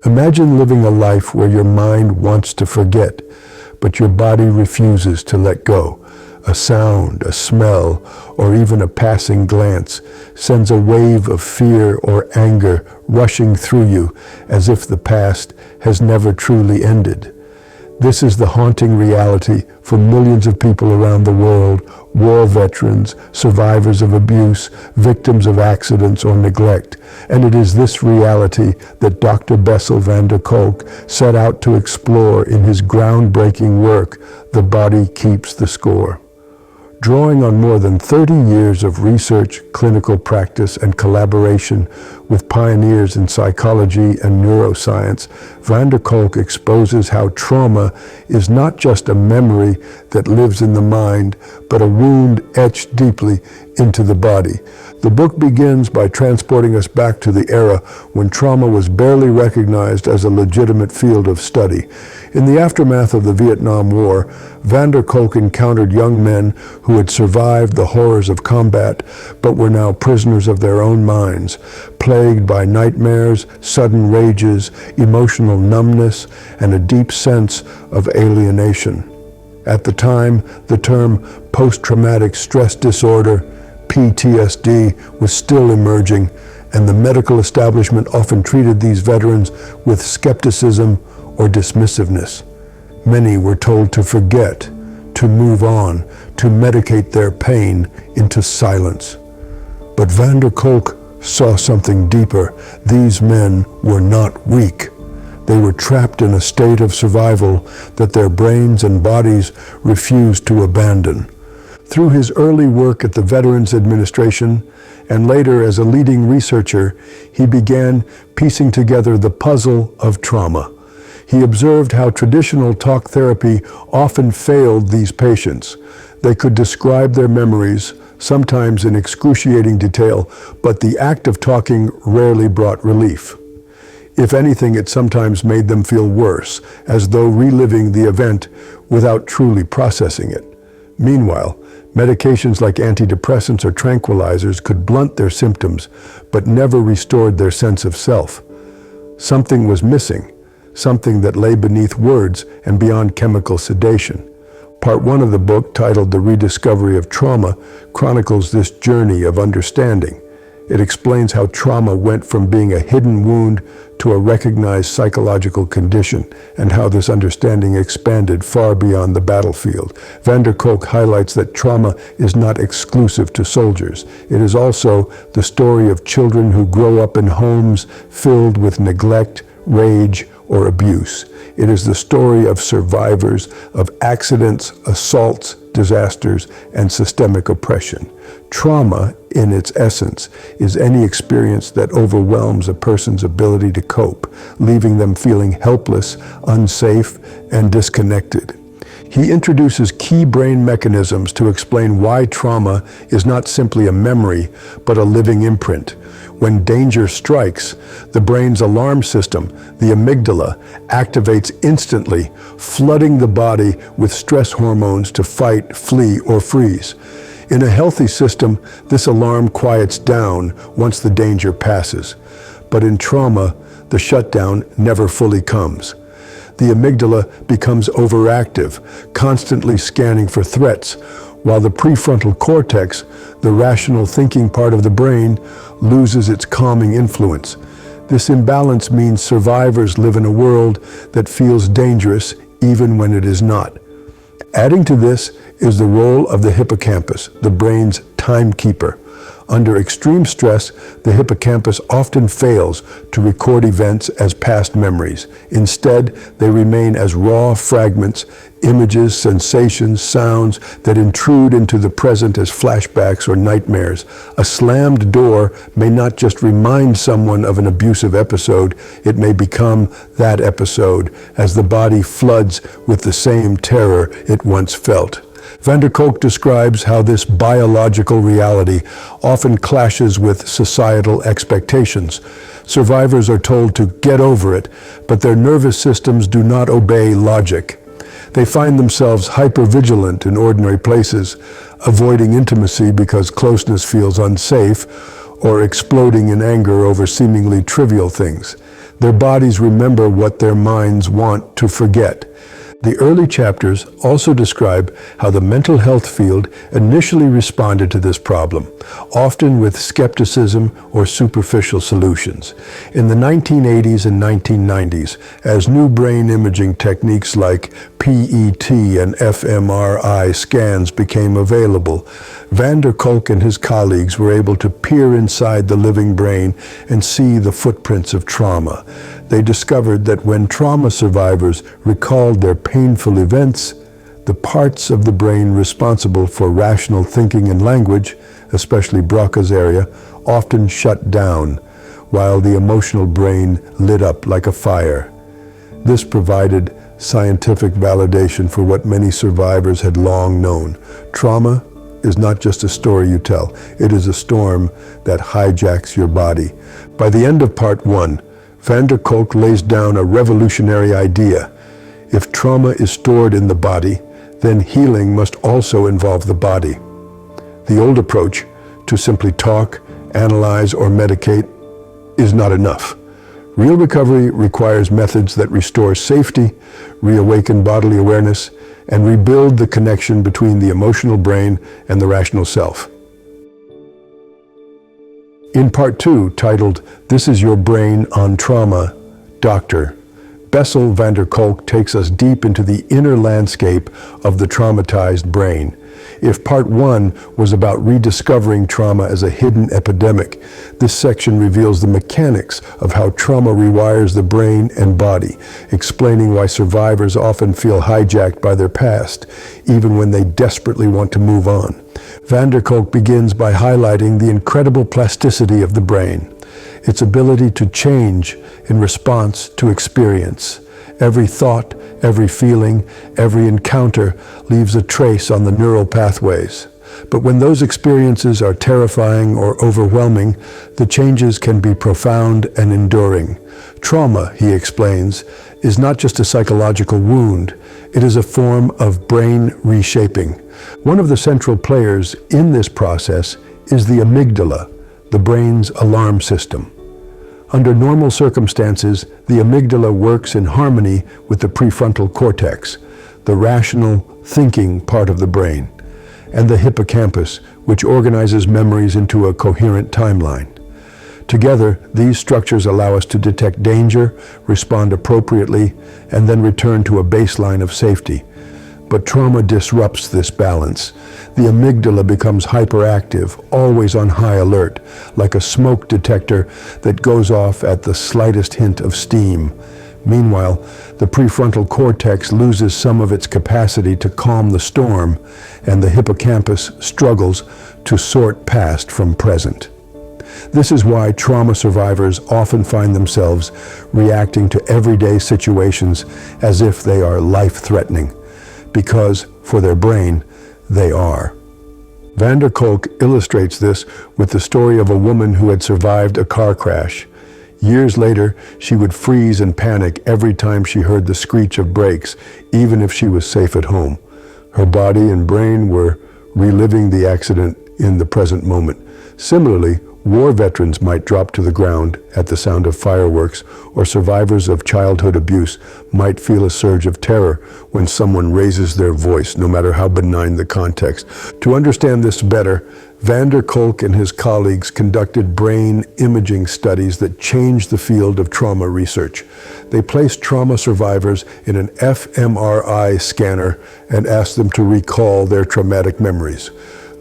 Imagine living a life where your mind wants to forget, but your body refuses to let go. A sound, a smell, or even a passing glance sends a wave of fear or anger rushing through you as if the past has never truly ended. This is the haunting reality for millions of people around the world, war veterans, survivors of abuse, victims of accidents or neglect. And it is this reality that Dr. Bessel van der Kolk set out to explore in his groundbreaking work, The Body Keeps the Score. Drawing on more than 30 years of research, clinical practice, and collaboration with pioneers in psychology and neuroscience, van der Kolk exposes how trauma is not just a memory that lives in the mind, but a wound etched deeply into the body. The book begins by transporting us back to the era when trauma was barely recognized as a legitimate field of study. In the aftermath of the Vietnam War, van der Kolk encountered young men who had survived the horrors of combat, but were now prisoners of their own minds, plagued by nightmares, sudden rages, emotional numbness, and a deep sense of alienation. At the time, the term post-traumatic stress disorder, PTSD, was still emerging, and the medical establishment often treated these veterans with skepticism or dismissiveness. Many were told to forget, to move on, to medicate their pain into silence. But van der Kolk saw something deeper. These men were not weak. They were trapped in a state of survival that their brains and bodies refused to abandon. Through his early work at the Veterans Administration and later as a leading researcher, he began piecing together the puzzle of trauma. He observed how traditional talk therapy often failed these patients. They could describe their memories, sometimes in excruciating detail, but the act of talking rarely brought relief. If anything, it sometimes made them feel worse, as though reliving the event without truly processing it. Meanwhile, medications like antidepressants or tranquilizers could blunt their symptoms, but never restored their sense of self. Something was missing, something that lay beneath words and beyond chemical sedation. Part 1 of the book, titled The Rediscovery of Trauma, chronicles this journey of understanding. It explains how trauma went from being a hidden wound to a recognized psychological condition, and how this understanding expanded far beyond the battlefield. Van der Kolk highlights that trauma is not exclusive to soldiers. It is also the story of children who grow up in homes filled with neglect, rage, or abuse. It is the story of survivors of accidents, assaults, disasters, and systemic oppression. Trauma, in its essence, is any experience that overwhelms a person's ability to cope, leaving them feeling helpless, unsafe, and disconnected. He introduces key brain mechanisms to explain why trauma is not simply a memory, but a living imprint. When danger strikes, the brain's alarm system, the amygdala, activates instantly, flooding the body with stress hormones to fight, flee, or freeze. In a healthy system, this alarm quiets down once the danger passes. But in trauma, the shutdown never fully comes. The amygdala becomes overactive, constantly scanning for threats, while the prefrontal cortex, the rational thinking part of the brain, loses its calming influence. This imbalance means survivors live in a world that feels dangerous even when it is not. Adding to this is the role of the hippocampus, the brain's timekeeper. Under extreme stress, the hippocampus often fails to record events as past memories. Instead, they remain as raw fragments, images, sensations, sounds that intrude into the present as flashbacks or nightmares. A slammed door may not just remind someone of an abusive episode, it may become that episode as the body floods with the same terror it once felt. Van der Kolk describes how this biological reality often clashes with societal expectations. Survivors are told to get over it, but their nervous systems do not obey logic. They find themselves hypervigilant in ordinary places, avoiding intimacy because closeness feels unsafe, or exploding in anger over seemingly trivial things. Their bodies remember what their minds want to forget. The early chapters also describe how the mental health field initially responded to this problem, often with skepticism or superficial solutions. In the 1980s and 1990s, as new brain imaging techniques like PET and fMRI scans became available, Kolk and his colleagues were able to peer inside the living brain and see the footprints of trauma. They discovered that when trauma survivors recalled their painful events, the parts of the brain responsible for rational thinking and language, especially Broca's area, often shut down, while the emotional brain lit up like a fire. This provided scientific validation for what many survivors had long known. Trauma is not just a story you tell. It is a storm that hijacks your body. By the end of part 1, Kolk lays down a revolutionary idea. If trauma is stored in the body, then healing must also involve the body. The old approach, to simply talk, analyze, or medicate, is not enough. Real recovery requires methods that restore safety, reawaken bodily awareness, and rebuild the connection between the emotional brain and the rational self. In part 2, titled, "This is Your Brain on Trauma, Dr." Bessel Kolk takes us deep into the inner landscape of the traumatized brain. If part 1 was about rediscovering trauma as a hidden epidemic, this section reveals the mechanics of how trauma rewires the brain and body, explaining why survivors often feel hijacked by their past, even when they desperately want to move on. Kolk begins by highlighting the incredible plasticity of the brain, its ability to change in response to experience. Every thought, every feeling, every encounter leaves a trace on the neural pathways. But when those experiences are terrifying or overwhelming, the changes can be profound and enduring. Trauma, he explains, is not just a psychological wound. It is a form of brain reshaping. One of the central players in this process is the amygdala, the brain's alarm system. Under normal circumstances, the amygdala works in harmony with the prefrontal cortex, the rational thinking part of the brain, and the hippocampus, which organizes memories into a coherent timeline. Together, these structures allow us to detect danger, respond appropriately, and then return to a baseline of safety. But trauma disrupts this balance. The amygdala becomes hyperactive, always on high alert, like a smoke detector that goes off at the slightest hint of steam. Meanwhile, the prefrontal cortex loses some of its capacity to calm the storm, and the hippocampus struggles to sort past from present. This is why trauma survivors often find themselves reacting to everyday situations as if they are life-threatening, because for their brain, they are. Kolk illustrates this with the story of a woman who had survived a car crash. Years later, she would freeze and panic every time she heard the screech of brakes, even if she was safe at home. Her body and brain were reliving the accident in the present moment. Similarly, war veterans might drop to the ground at the sound of fireworks, or survivors of childhood abuse might feel a surge of terror when someone raises their voice, no matter how benign the context. To understand this better, Kolk and his colleagues conducted brain imaging studies that changed the field of trauma research. They placed trauma survivors in an fMRI scanner and asked them to recall their traumatic memories.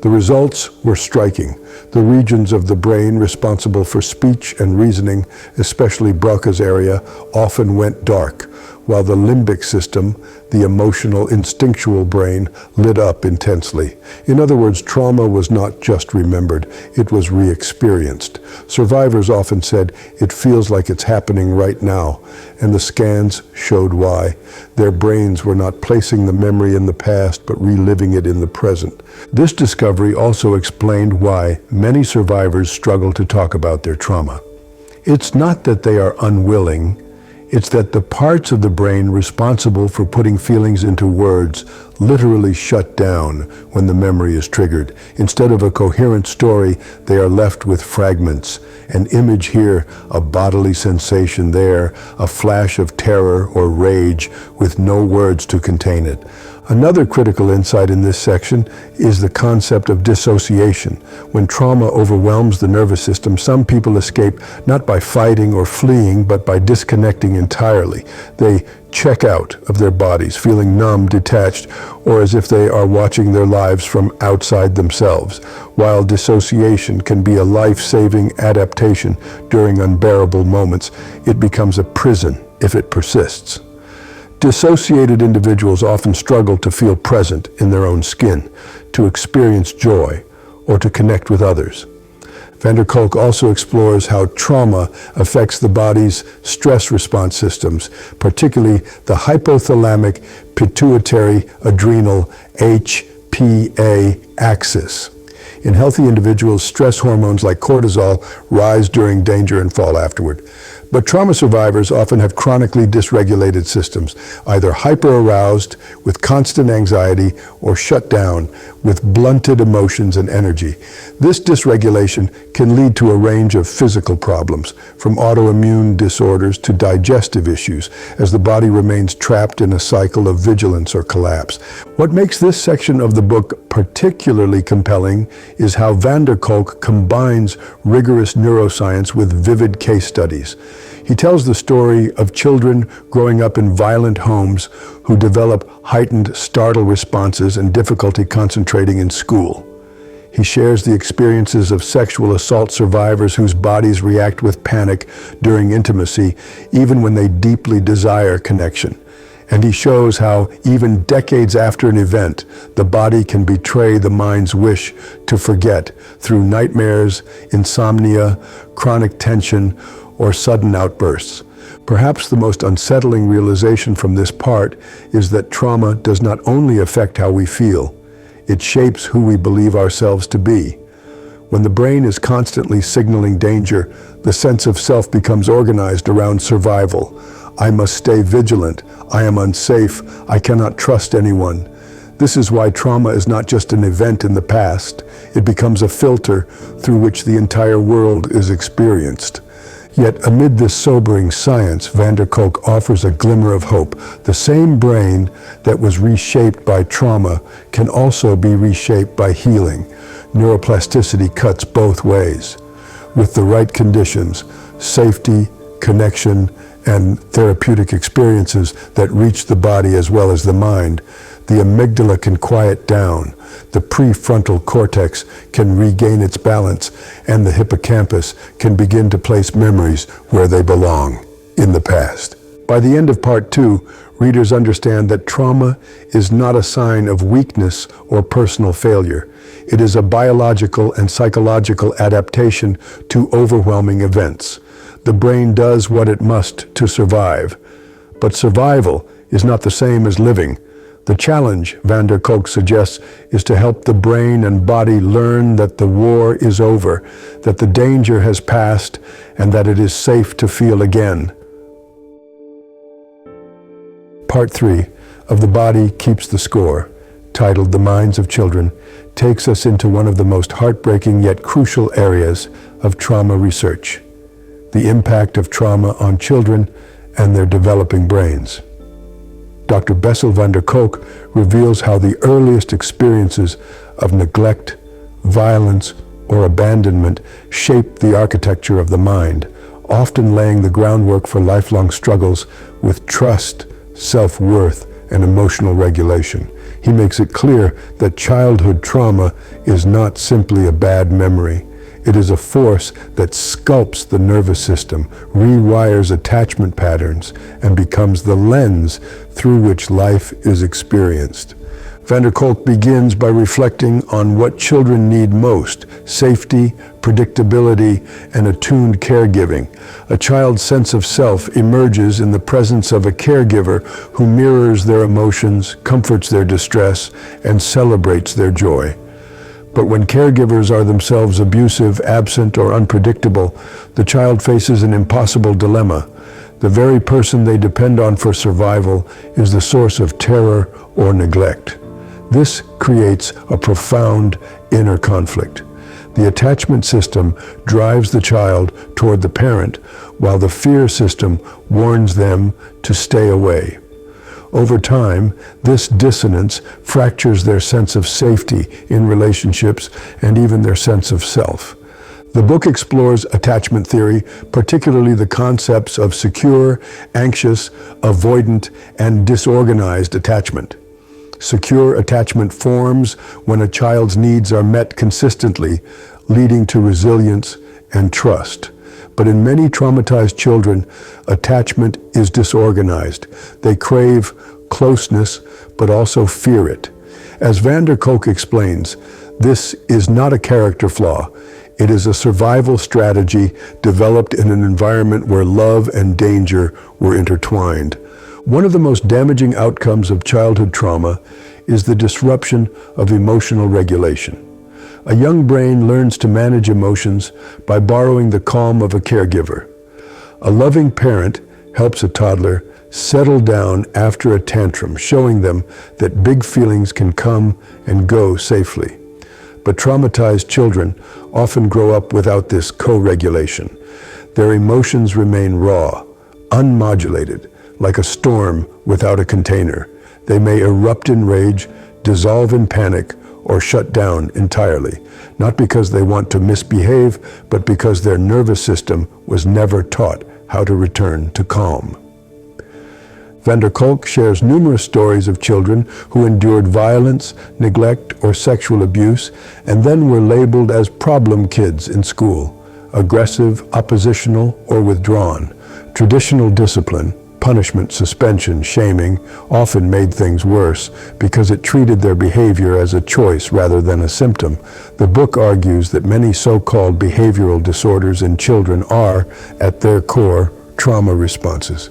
The results were striking. The regions of the brain responsible for speech and reasoning, especially Broca's area, often went dark, while the limbic system, the emotional, instinctual brain, lit up intensely. In other words, trauma was not just remembered, it was re-experienced. Survivors often said, "It feels like it's happening right now," and the scans showed why. Their brains were not placing the memory in the past, but reliving it in the present. This discovery also explained why many survivors struggle to talk about their trauma. It's not that they are unwilling, It's that the parts of the brain responsible for putting feelings into words literally shut down when the memory is triggered. Instead of a coherent story, they are left with fragments. An image here, a bodily sensation there, a flash of terror or rage with no words to contain it. Another critical insight in this section is the concept of dissociation. When trauma overwhelms the nervous system, some people escape not by fighting or fleeing, but by disconnecting entirely. They check out of their bodies, feeling numb, detached, or as if they are watching their lives from outside themselves. While dissociation can be a life-saving adaptation during unbearable moments, it becomes a prison if it persists. Dissociated individuals often struggle to feel present in their own skin, to experience joy, or to connect with others. Van der Kolk also explores how trauma affects the body's stress response systems, particularly the hypothalamic pituitary adrenal HPA axis. In healthy individuals, stress hormones like cortisol rise during danger and fall afterward. But trauma survivors often have chronically dysregulated systems, either hyper-aroused with constant anxiety or shut down with blunted emotions and energy. This dysregulation can lead to a range of physical problems, from autoimmune disorders to digestive issues, as the body remains trapped in a cycle of vigilance or collapse. What makes this section of the book particularly compelling is how Van der Kolk combines rigorous neuroscience with vivid case studies. He tells the story of children growing up in violent homes who develop heightened startle responses and difficulty concentrating in school. He shares the experiences of sexual assault survivors whose bodies react with panic during intimacy, even when they deeply desire connection. And he shows how, even decades after an event, the body can betray the mind's wish to forget through nightmares, insomnia, chronic tension, or sudden outbursts. Perhaps the most unsettling realization from this part is that trauma does not only affect how we feel, it shapes who we believe ourselves to be. When the brain is constantly signaling danger, the sense of self becomes organized around survival. I must stay vigilant. I am unsafe. I cannot trust anyone. This is why trauma is not just an event in the past. It becomes a filter through which the entire world is experienced. Yet amid this sobering science, Van der Kolk offers a glimmer of hope. The same brain that was reshaped by trauma can also be reshaped by healing. Neuroplasticity cuts both ways. With the right conditions, safety, connection, and therapeutic experiences that reach the body as well as the mind, the amygdala can quiet down, the prefrontal cortex can regain its balance, and the hippocampus can begin to place memories where they belong, in the past. By the end of Part 2, readers understand that trauma is not a sign of weakness or personal failure. It is a biological and psychological adaptation to overwhelming events. The brain does what it must to survive. But survival is not the same as living. The challenge, Van der Kolk suggests, is to help the brain and body learn that the war is over, that the danger has passed, and that it is safe to feel again. Part 3 of The Body Keeps the Score, titled The Minds of Children, takes us into one of the most heartbreaking yet crucial areas of trauma research: the impact of trauma on children and their developing brains. Dr. Bessel van der Kolk reveals how the earliest experiences of neglect, violence, or abandonment shape the architecture of the mind, often laying the groundwork for lifelong struggles with trust, self-worth, and emotional regulation. He makes it clear that childhood trauma is not simply a bad memory. It is a force that sculpts the nervous system, rewires attachment patterns, and becomes the lens through which life is experienced. Van der Kolk begins by reflecting on what children need most: safety, predictability, and attuned caregiving. A child's sense of self emerges in the presence of a caregiver who mirrors their emotions, comforts their distress, and celebrates their joy. But when caregivers are themselves abusive, absent, or unpredictable, the child faces an impossible dilemma. The very person they depend on for survival is the source of terror or neglect. This creates a profound inner conflict. The attachment system drives the child toward the parent, while the fear system warns them to stay away. Over time, this dissonance fractures their sense of safety in relationships and even their sense of self. The book explores attachment theory, particularly the concepts of secure, anxious, avoidant, and disorganized attachment. Secure attachment forms when a child's needs are met consistently, leading to resilience and trust. But in many traumatized children, attachment is disorganized. They crave closeness, but also fear it. As Kolk explains, this is not a character flaw. It is a survival strategy developed in an environment where love and danger were intertwined. One of the most damaging outcomes of childhood trauma is the disruption of emotional regulation. A young brain learns to manage emotions by borrowing the calm of a caregiver. A loving parent helps a toddler settle down after a tantrum, showing them that big feelings can come and go safely. But traumatized children often grow up without this co-regulation. Their emotions remain raw, unmodulated, like a storm without a container. They may erupt in rage, dissolve in panic, or shut down entirely, not because they want to misbehave, but because their nervous system was never taught how to return to calm. Kolk shares numerous stories of children who endured violence, neglect, or sexual abuse, and then were labeled as problem kids in school, aggressive, oppositional, or withdrawn. Traditional discipline, punishment, suspension, shaming, often made things worse because it treated their behavior as a choice rather than a symptom. The book argues that many so-called behavioral disorders in children are, at their core, trauma responses.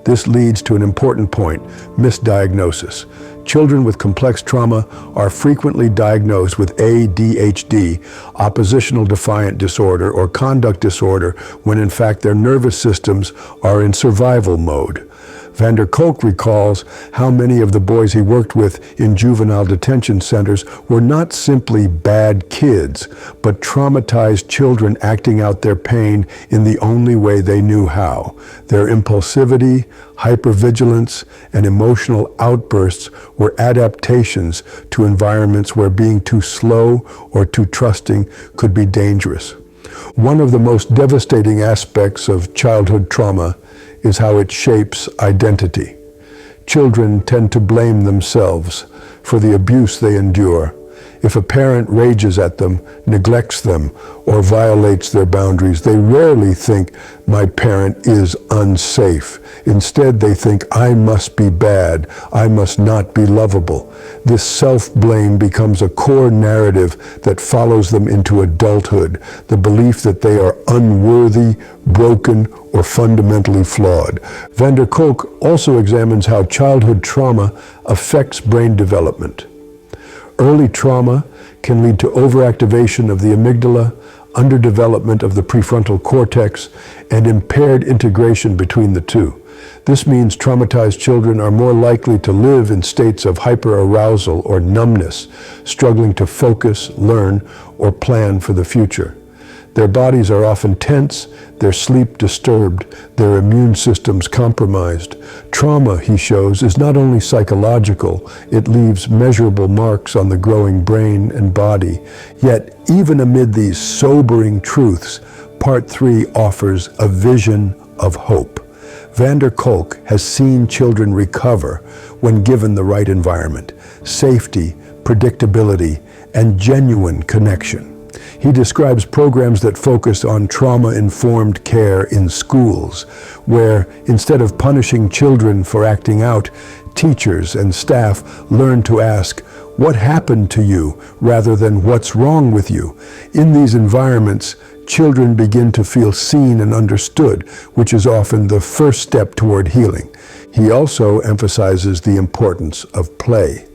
This leads to an important point: misdiagnosis. Children with complex trauma are frequently diagnosed with ADHD, oppositional defiant disorder, or conduct disorder, when in fact their nervous systems are in survival mode. Kolk recalls how many of the boys he worked with in juvenile detention centers were not simply bad kids, but traumatized children acting out their pain in the only way they knew how. Their impulsivity, hypervigilance, and emotional outbursts were adaptations to environments where being too slow or too trusting could be dangerous. One of the most devastating aspects of childhood trauma is how it shapes identity. Children tend to blame themselves for the abuse they endure. If a parent rages at them, neglects them, or violates their boundaries, they rarely think, "My parent is unsafe." Instead, they think, "I must be bad. I must not be lovable." This self-blame becomes a core narrative that follows them into adulthood, the belief that they are unworthy, broken, or fundamentally flawed. Kolk also examines how childhood trauma affects brain development. Early trauma can lead to overactivation of the amygdala, underdevelopment of the prefrontal cortex, and impaired integration between the two. This means traumatized children are more likely to live in states of hyperarousal or numbness, struggling to focus, learn, or plan for the future. Their bodies are often tense, their sleep disturbed, their immune systems compromised. Trauma, he shows, is not only psychological, it leaves measurable marks on the growing brain and body. Yet, even amid these sobering truths, Part 3 offers a vision of hope. Kolk has seen children recover when given the right environment, safety, predictability, and genuine connection. He describes programs that focus on trauma-informed care in schools, where instead of punishing children for acting out, teachers and staff learn to ask, "What happened to you?" rather than "What's wrong with you?" In these environments, children begin to feel seen and understood, which is often the first step toward healing. He also emphasizes the importance of play.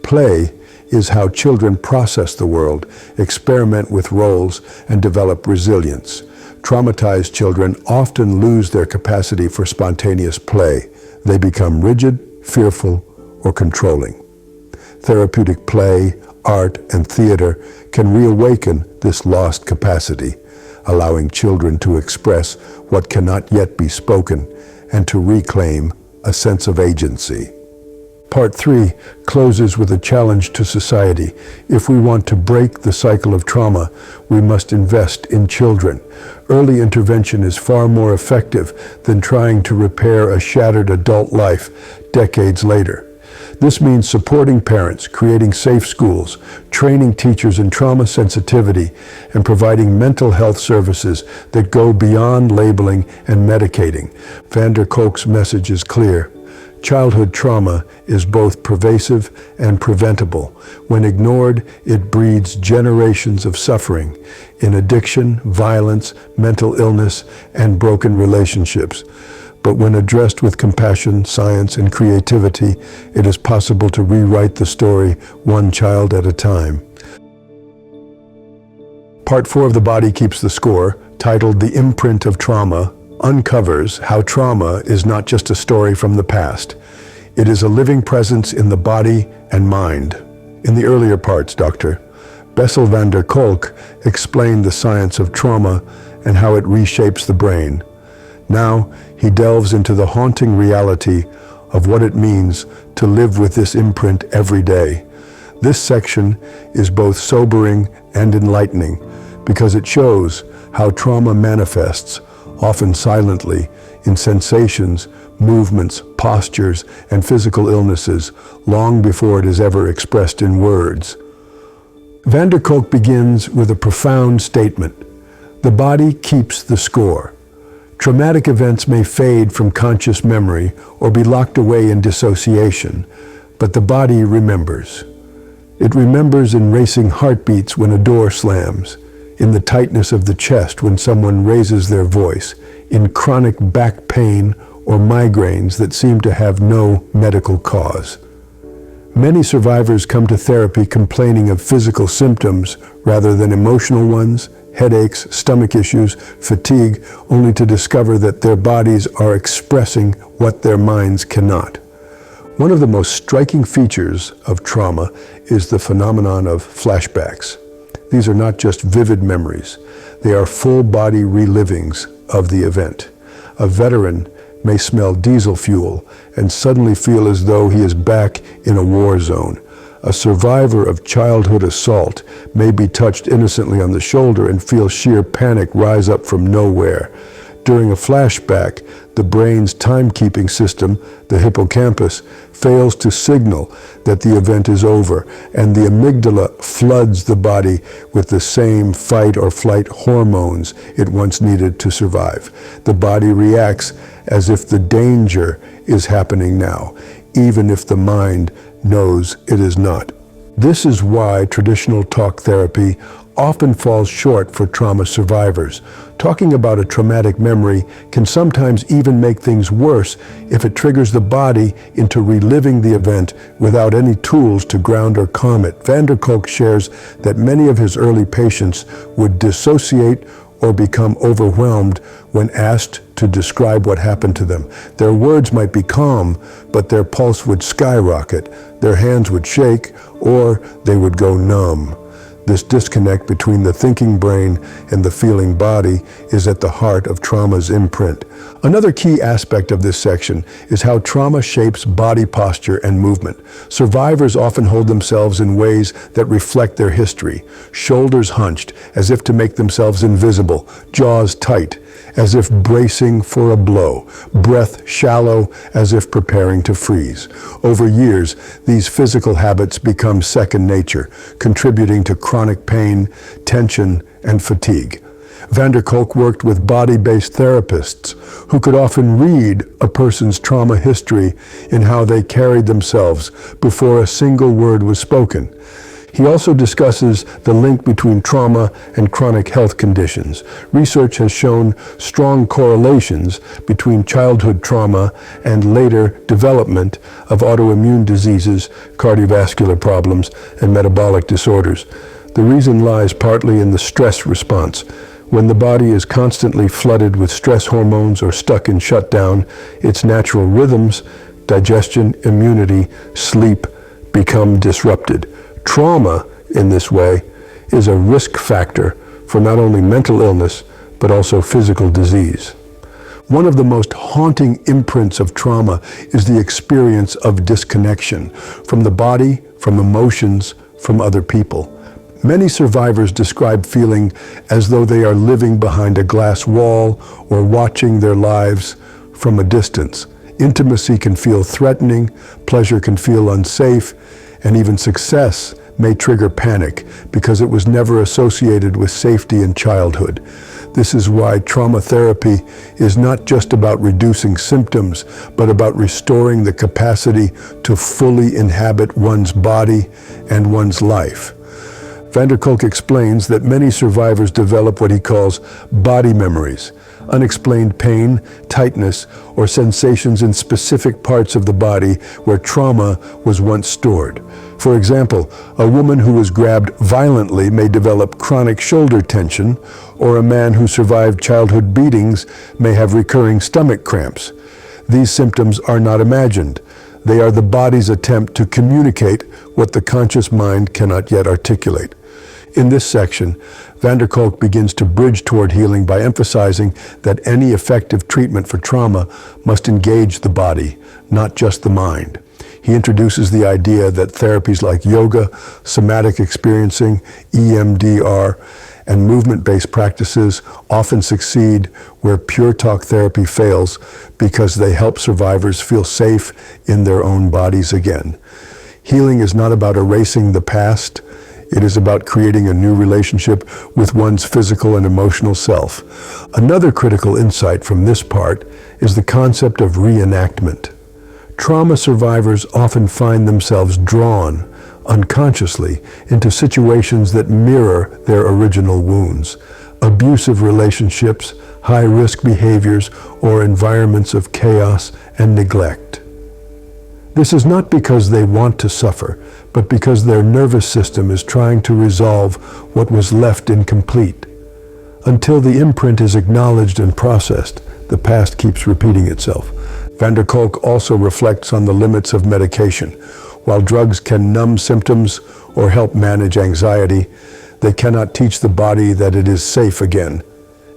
Play is how children process the world, experiment with roles, and develop resilience. Traumatized children often lose their capacity for spontaneous play. They become rigid, fearful, or controlling. Therapeutic play, art, and theater can reawaken this lost capacity, allowing children to express what cannot yet be spoken and to reclaim a sense of agency. Part 3 closes with a challenge to society. If we want to break the cycle of trauma, we must invest in children. Early intervention is far more effective than trying to repair a shattered adult life decades later. This means supporting parents, creating safe schools, training teachers in trauma sensitivity, and providing mental health services that go beyond labeling and medicating. Van der Kolk's message is clear. Childhood trauma is both pervasive and preventable. When ignored, it breeds generations of suffering in addiction, violence, mental illness, and broken relationships. But when addressed with compassion, science, and creativity, it is possible to rewrite the story one child at a time. Part 4 of The Body Keeps the Score, titled The Imprint of Trauma, uncovers how trauma is not just a story from the past. It is a living presence in the body and mind. In the earlier parts, Dr. Bessel van der Kolk explained the science of trauma and how it reshapes the brain. Now, he delves into the haunting reality of what it means to live with this imprint every day. This section is both sobering and enlightening because it shows how trauma manifests, often silently, in sensations, movements, postures, and physical illnesses long before it is ever expressed in words. Van der Kolk begins with a profound statement. The body keeps the score. Traumatic events may fade from conscious memory or be locked away in dissociation, but the body remembers. It remembers in racing heartbeats when a door slams, in the tightness of the chest when someone raises their voice, in chronic back pain or migraines that seem to have no medical cause. Many survivors come to therapy complaining of physical symptoms rather than emotional ones, headaches, stomach issues, fatigue, only to discover that their bodies are expressing what their minds cannot. One of the most striking features of trauma is the phenomenon of flashbacks. These are not just vivid memories. They are full-body relivings of the event. A veteran may smell diesel fuel and suddenly feel as though he is back in a war zone. A survivor of childhood assault may be touched innocently on the shoulder and feel sheer panic rise up from nowhere. During a flashback, the brain's timekeeping system, the hippocampus, fails to signal that the event is over, and the amygdala floods the body with the same fight or flight hormones it once needed to survive. The body reacts as if the danger is happening now, even if the mind knows it is not. This is why traditional talk therapy often falls short for trauma survivors. Talking about a traumatic memory can sometimes even make things worse if it triggers the body into reliving the event without any tools to ground or calm it. Van der Kolk shares that many of his early patients would dissociate or become overwhelmed when asked to describe what happened to them. Their words might be calm, but their pulse would skyrocket, their hands would shake, or they would go numb. This disconnect between the thinking brain and the feeling body is at the heart of trauma's imprint. Another key aspect of this section is how trauma shapes body posture and movement. Survivors often hold themselves in ways that reflect their history. Shoulders hunched, as if to make themselves invisible, jaws tight, as if bracing for a blow, breath shallow, as if preparing to freeze. Over years, these physical habits become second nature, contributing to chronic pain, tension, and fatigue. Van der Kolk worked with body-based therapists who could often read a person's trauma history in how they carried themselves before a single word was spoken. He also discusses the link between trauma and chronic health conditions. Research has shown strong correlations between childhood trauma and later development of autoimmune diseases, cardiovascular problems, and metabolic disorders. The reason lies partly in the stress response. When the body is constantly flooded with stress hormones or stuck in shutdown, its natural rhythms, digestion, immunity, sleep, become disrupted. Trauma, in this way, is a risk factor for not only mental illness, but also physical disease. One of the most haunting imprints of trauma is the experience of disconnection from the body, from emotions, from other people. Many survivors describe feeling as though they are living behind a glass wall or watching their lives from a distance. Intimacy can feel threatening, pleasure can feel unsafe, and even success may trigger panic because it was never associated with safety in childhood. This is why trauma therapy is not just about reducing symptoms, but about restoring the capacity to fully inhabit one's body and one's life. Kolk explains that many survivors develop what he calls body memories, unexplained pain, tightness, or sensations in specific parts of the body where trauma was once stored. For example, a woman who was grabbed violently may develop chronic shoulder tension, or a man who survived childhood beatings may have recurring stomach cramps. These symptoms are not imagined. They are the body's attempt to communicate what the conscious mind cannot yet articulate. In this section, Kolk begins to bridge toward healing by emphasizing that any effective treatment for trauma must engage the body, not just the mind. He introduces the idea that therapies like yoga, somatic experiencing, EMDR, and movement-based practices often succeed where pure talk therapy fails because they help survivors feel safe in their own bodies again. Healing is not about erasing the past. It is about creating a new relationship with one's physical and emotional self. Another critical insight from this part is the concept of reenactment. Trauma survivors often find themselves drawn, unconsciously, into situations that mirror their original wounds. Abusive relationships, high-risk behaviors, or environments of chaos and neglect. This is not because they want to suffer, but because their nervous system is trying to resolve what was left incomplete. Until the imprint is acknowledged and processed, the past keeps repeating itself. Kolk also reflects on the limits of medication. While drugs can numb symptoms or help manage anxiety, they cannot teach the body that it is safe again.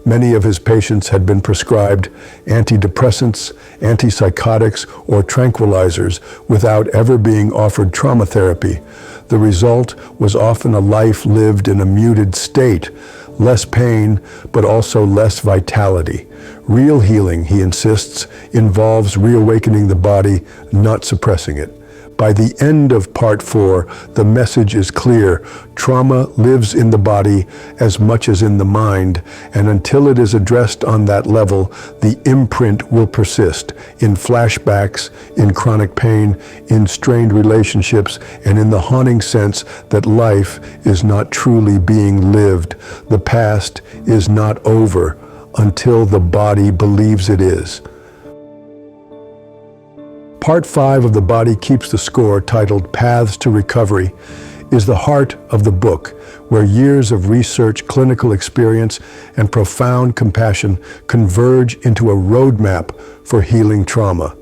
Many of his patients had been prescribed antidepressants, antipsychotics, or tranquilizers without ever being offered trauma therapy. The result was often a life lived in a muted state, less pain, but also less vitality. Real healing, he insists, involves reawakening the body, not suppressing it. By the end of Part 4, the message is clear. Trauma lives in the body as much as in the mind, and until it is addressed on that level, the imprint will persist in flashbacks, in chronic pain, in strained relationships, and in the haunting sense that life is not truly being lived. The past is not over until the body believes it is. Part 5 of The Body Keeps the Score, titled Paths to Recovery, is the heart of the book, where years of research, clinical experience, and profound compassion converge into a roadmap for healing trauma.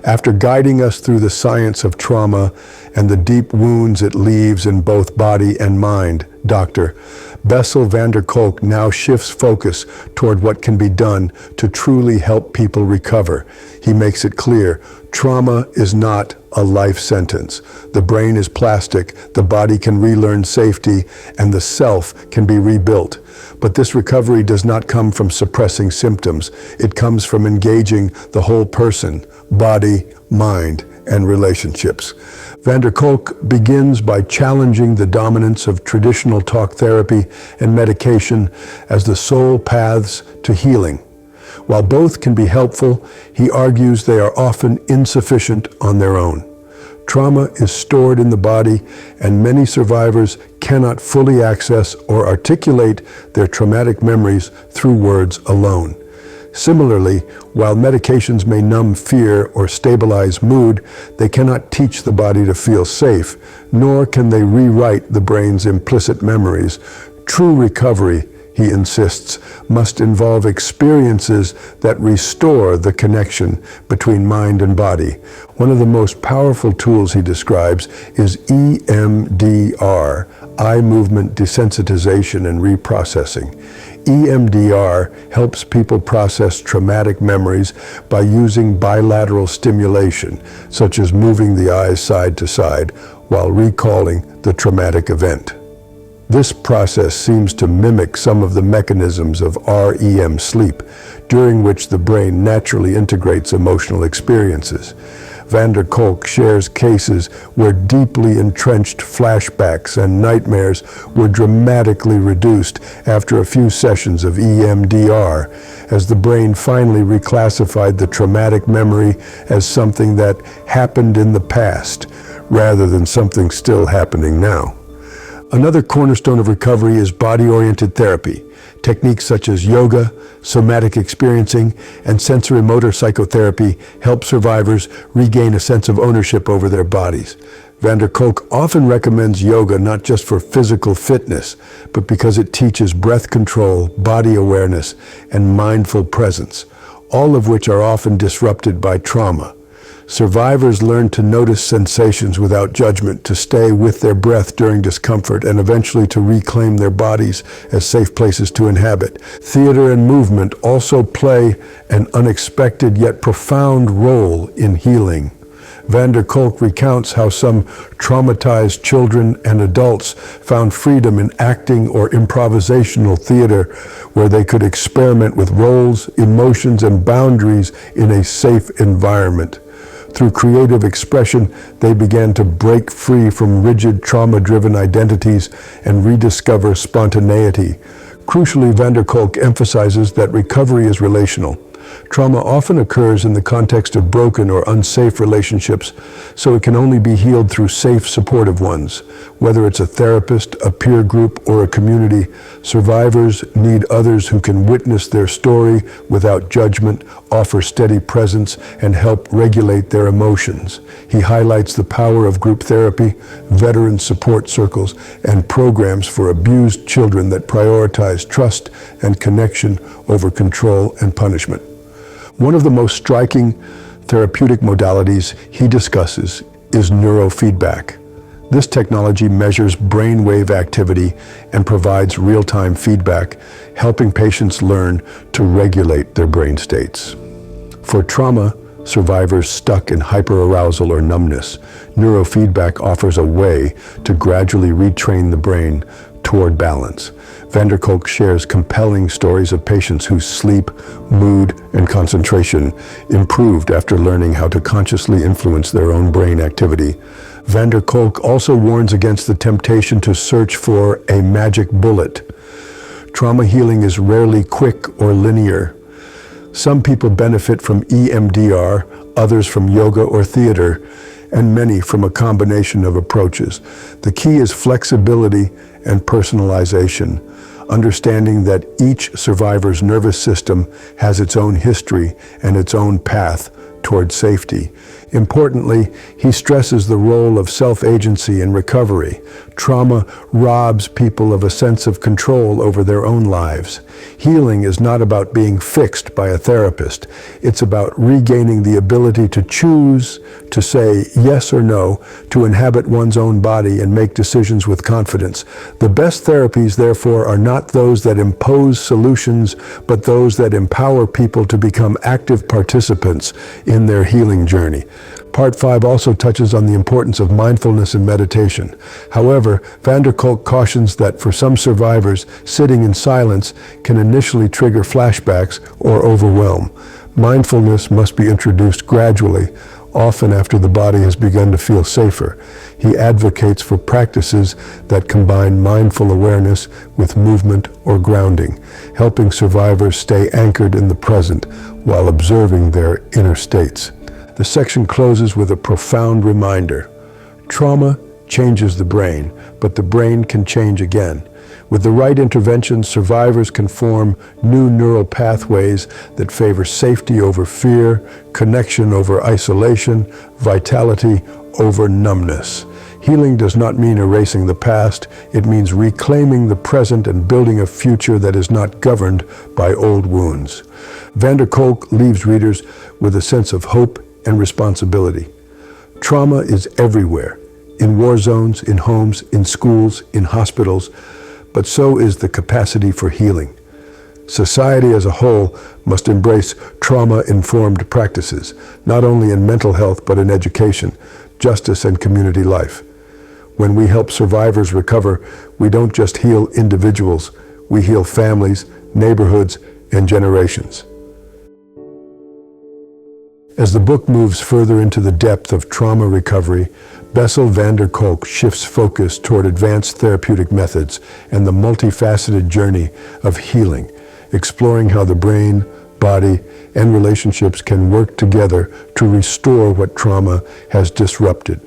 After guiding us through the science of trauma and the deep wounds it leaves in both body and mind, Dr. Bessel Kolk now shifts focus toward what can be done to truly help people recover. He makes it clear, trauma is not a life sentence. The brain is plastic, the body can relearn safety, and the self can be rebuilt. But this recovery does not come from suppressing symptoms. It comes from engaging the whole person, body, mind, and relationships. Kolk begins by challenging the dominance of traditional talk therapy and medication as the sole paths to healing. While both can be helpful, he argues they are often insufficient on their own. Trauma is stored in the body, and many survivors cannot fully access or articulate their traumatic memories through words alone. Similarly, while medications may numb fear or stabilize mood, they cannot teach the body to feel safe, nor can they rewrite the brain's implicit memories. True recovery, he insists, must involve experiences that restore the connection between mind and body. One of the most powerful tools he describes is EMDR, eye movement desensitization and reprocessing. EMDR helps people process traumatic memories by using bilateral stimulation, such as moving the eyes side to side while recalling the traumatic event. This process seems to mimic some of the mechanisms of REM sleep, during which the brain naturally integrates emotional experiences. Kolk shares cases where deeply entrenched flashbacks and nightmares were dramatically reduced after a few sessions of EMDR, as the brain finally reclassified the traumatic memory as something that happened in the past, rather than something still happening now. Another cornerstone of recovery is body-oriented therapy. Techniques such as yoga, somatic experiencing, and sensorimotor psychotherapy help survivors regain a sense of ownership over their bodies. Kolk often recommends yoga not just for physical fitness, but because it teaches breath control, body awareness, and mindful presence, all of which are often disrupted by trauma. Survivors learn to notice sensations without judgment, to stay with their breath during discomfort, and eventually to reclaim their bodies as safe places to inhabit. Theater and movement also play an unexpected yet profound role in healing. Kolk recounts how some traumatized children and adults found freedom in acting or improvisational theater, where they could experiment with roles, emotions, and boundaries in a safe environment. Through creative expression, they began to break free from rigid, trauma-driven identities and rediscover spontaneity. Crucially, Kolk emphasizes that recovery is relational. Trauma often occurs in the context of broken or unsafe relationships, so it can only be healed through safe, supportive ones. Whether it's a therapist, a peer group, or a community, survivors need others who can witness their story without judgment, offer steady presence, and help regulate their emotions. He highlights the power of group therapy, veteran support circles, and programs for abused children that prioritize trust and connection over control and punishment. One of the most striking therapeutic modalities he discusses is neurofeedback. This technology measures brainwave activity and provides real-time feedback, helping patients learn to regulate their brain states. For trauma survivors stuck in hyperarousal or numbness, neurofeedback offers a way to gradually retrain the brain toward balance. Kolk shares compelling stories of patients whose sleep, mood, and concentration improved after learning how to consciously influence their own brain activity. Kolk also warns against the temptation to search for a magic bullet. Trauma healing is rarely quick or linear. Some people benefit from EMDR, others from yoga or theater, and many from a combination of approaches. The key is flexibility and personalization, understanding that each survivor's nervous system has its own history and its own path toward safety. Importantly, he stresses the role of self-agency in recovery. Trauma robs people of a sense of control over their own lives. Healing is not about being fixed by a therapist. It's about regaining the ability to choose, to say yes or no, to inhabit one's own body and make decisions with confidence. The best therapies, therefore, are not those that impose solutions, but those that empower people to become active participants in their healing journey. Part 5 also touches on the importance of mindfulness and meditation. However, Kolk cautions that for some survivors, sitting in silence can initially trigger flashbacks or overwhelm. Mindfulness must be introduced gradually, often after the body has begun to feel safer. He advocates for practices that combine mindful awareness with movement or grounding, helping survivors stay anchored in the present while observing their inner states. The section closes with a profound reminder. Trauma changes the brain, but the brain can change again. With the right interventions, survivors can form new neural pathways that favor safety over fear, connection over isolation, vitality over numbness. Healing does not mean erasing the past. It means reclaiming the present and building a future that is not governed by old wounds. Van der Kolk leaves readers with a sense of hope and responsibility. Trauma is everywhere, in war zones, in homes, in schools, in hospitals, but so is the capacity for healing. Society as a whole must embrace trauma-informed practices, not only in mental health but in education, justice, and community life. When we help survivors recover, we don't just heal individuals, we heal families, neighborhoods, and generations. As the book moves further into the depth of trauma recovery, Bessel van der Kolk shifts focus toward advanced therapeutic methods and the multifaceted journey of healing, exploring how the brain, body, and relationships can work together to restore what trauma has disrupted.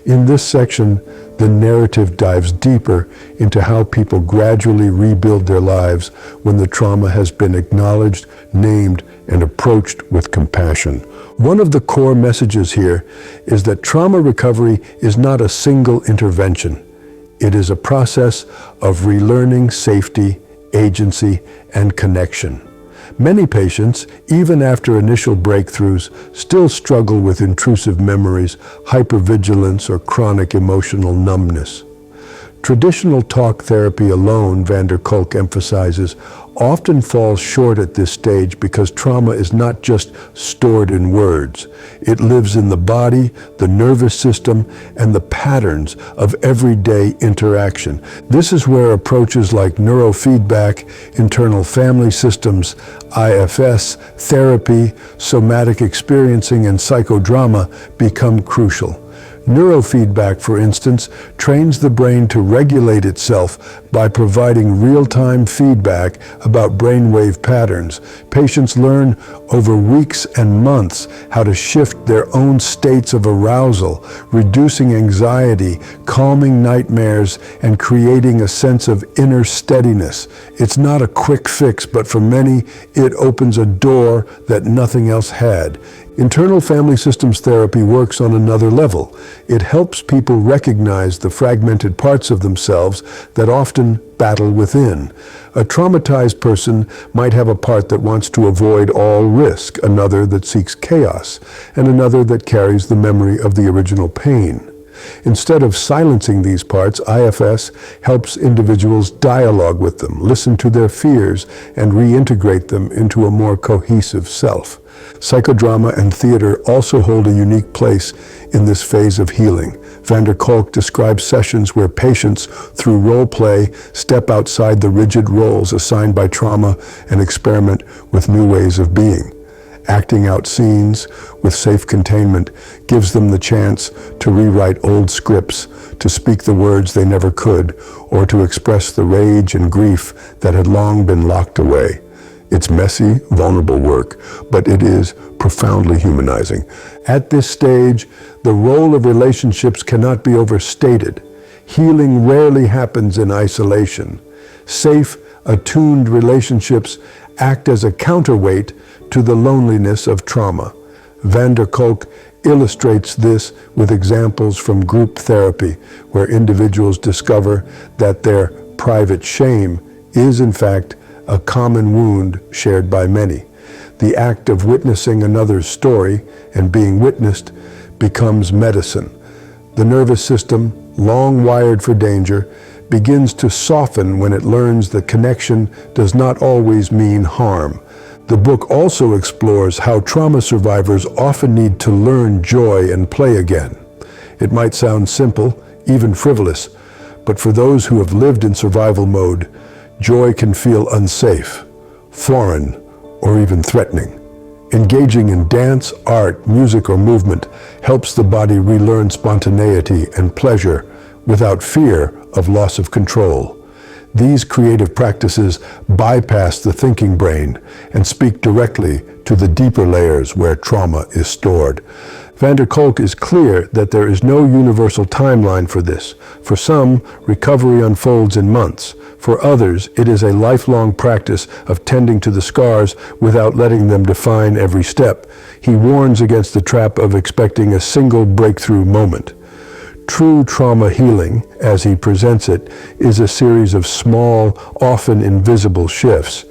In this section, the narrative dives deeper into how people gradually rebuild their lives when the trauma has been acknowledged, named, and approached with compassion. One of the core messages here is that trauma recovery is not a single intervention. It is a process of relearning safety, agency, and connection. Many patients, even after initial breakthroughs, still struggle with intrusive memories, hypervigilance, or chronic emotional numbness. Traditional talk therapy alone, van der Kolk emphasizes, often falls short at this stage because trauma is not just stored in words. It lives in the body, the nervous system, and the patterns of everyday interaction. This is where approaches like neurofeedback, internal family systems, IFS, therapy, somatic experiencing, and psychodrama become crucial. Neurofeedback, for instance, trains the brain to regulate itself by providing real-time feedback about brainwave patterns. Patients learn over weeks and months how to shift their own states of arousal, reducing anxiety, calming nightmares, and creating a sense of inner steadiness. It's not a quick fix, but for many, it opens a door that nothing else had. Internal family systems therapy works on another level. It helps people recognize the fragmented parts of themselves that often battle within. A traumatized person might have a part that wants to avoid all risk, another that seeks chaos, and another that carries the memory of the original pain. Instead of silencing these parts, IFS helps individuals dialogue with them, listen to their fears, and reintegrate them into a more cohesive self. Psychodrama and theater also hold a unique place in this phase of healing. Van der Kolk describes sessions where patients, through role play, step outside the rigid roles assigned by trauma and experiment with new ways of being. Acting out scenes with safe containment gives them the chance to rewrite old scripts, to speak the words they never could, or to express the rage and grief that had long been locked away. It's messy, vulnerable work, but it is profoundly humanizing. At this stage, the role of relationships cannot be overstated. Healing rarely happens in isolation. Safe, attuned relationships act as a counterweight to the loneliness of trauma. Van der Kolk illustrates this with examples from group therapy, where individuals discover that their private shame is, in fact, a common wound shared by many. The act of witnessing another's story and being witnessed becomes medicine. The nervous system, long wired for danger, begins to soften when it learns that connection does not always mean harm. The book also explores how trauma survivors often need to learn joy and play again. It might sound simple, even frivolous, but for those who have lived in survival mode, joy can feel unsafe, foreign, or even threatening. Engaging in dance, art, music, or movement helps the body relearn spontaneity and pleasure without fear of loss of control. These creative practices bypass the thinking brain and speak directly to the deeper layers where trauma is stored. Van der Kolk is clear that there is no universal timeline for this. For some, recovery unfolds in months. For others, it is a lifelong practice of tending to the scars without letting them define every step. He warns against the trap of expecting a single breakthrough moment. True trauma healing, as he presents it, is a series of small, often invisible shifts.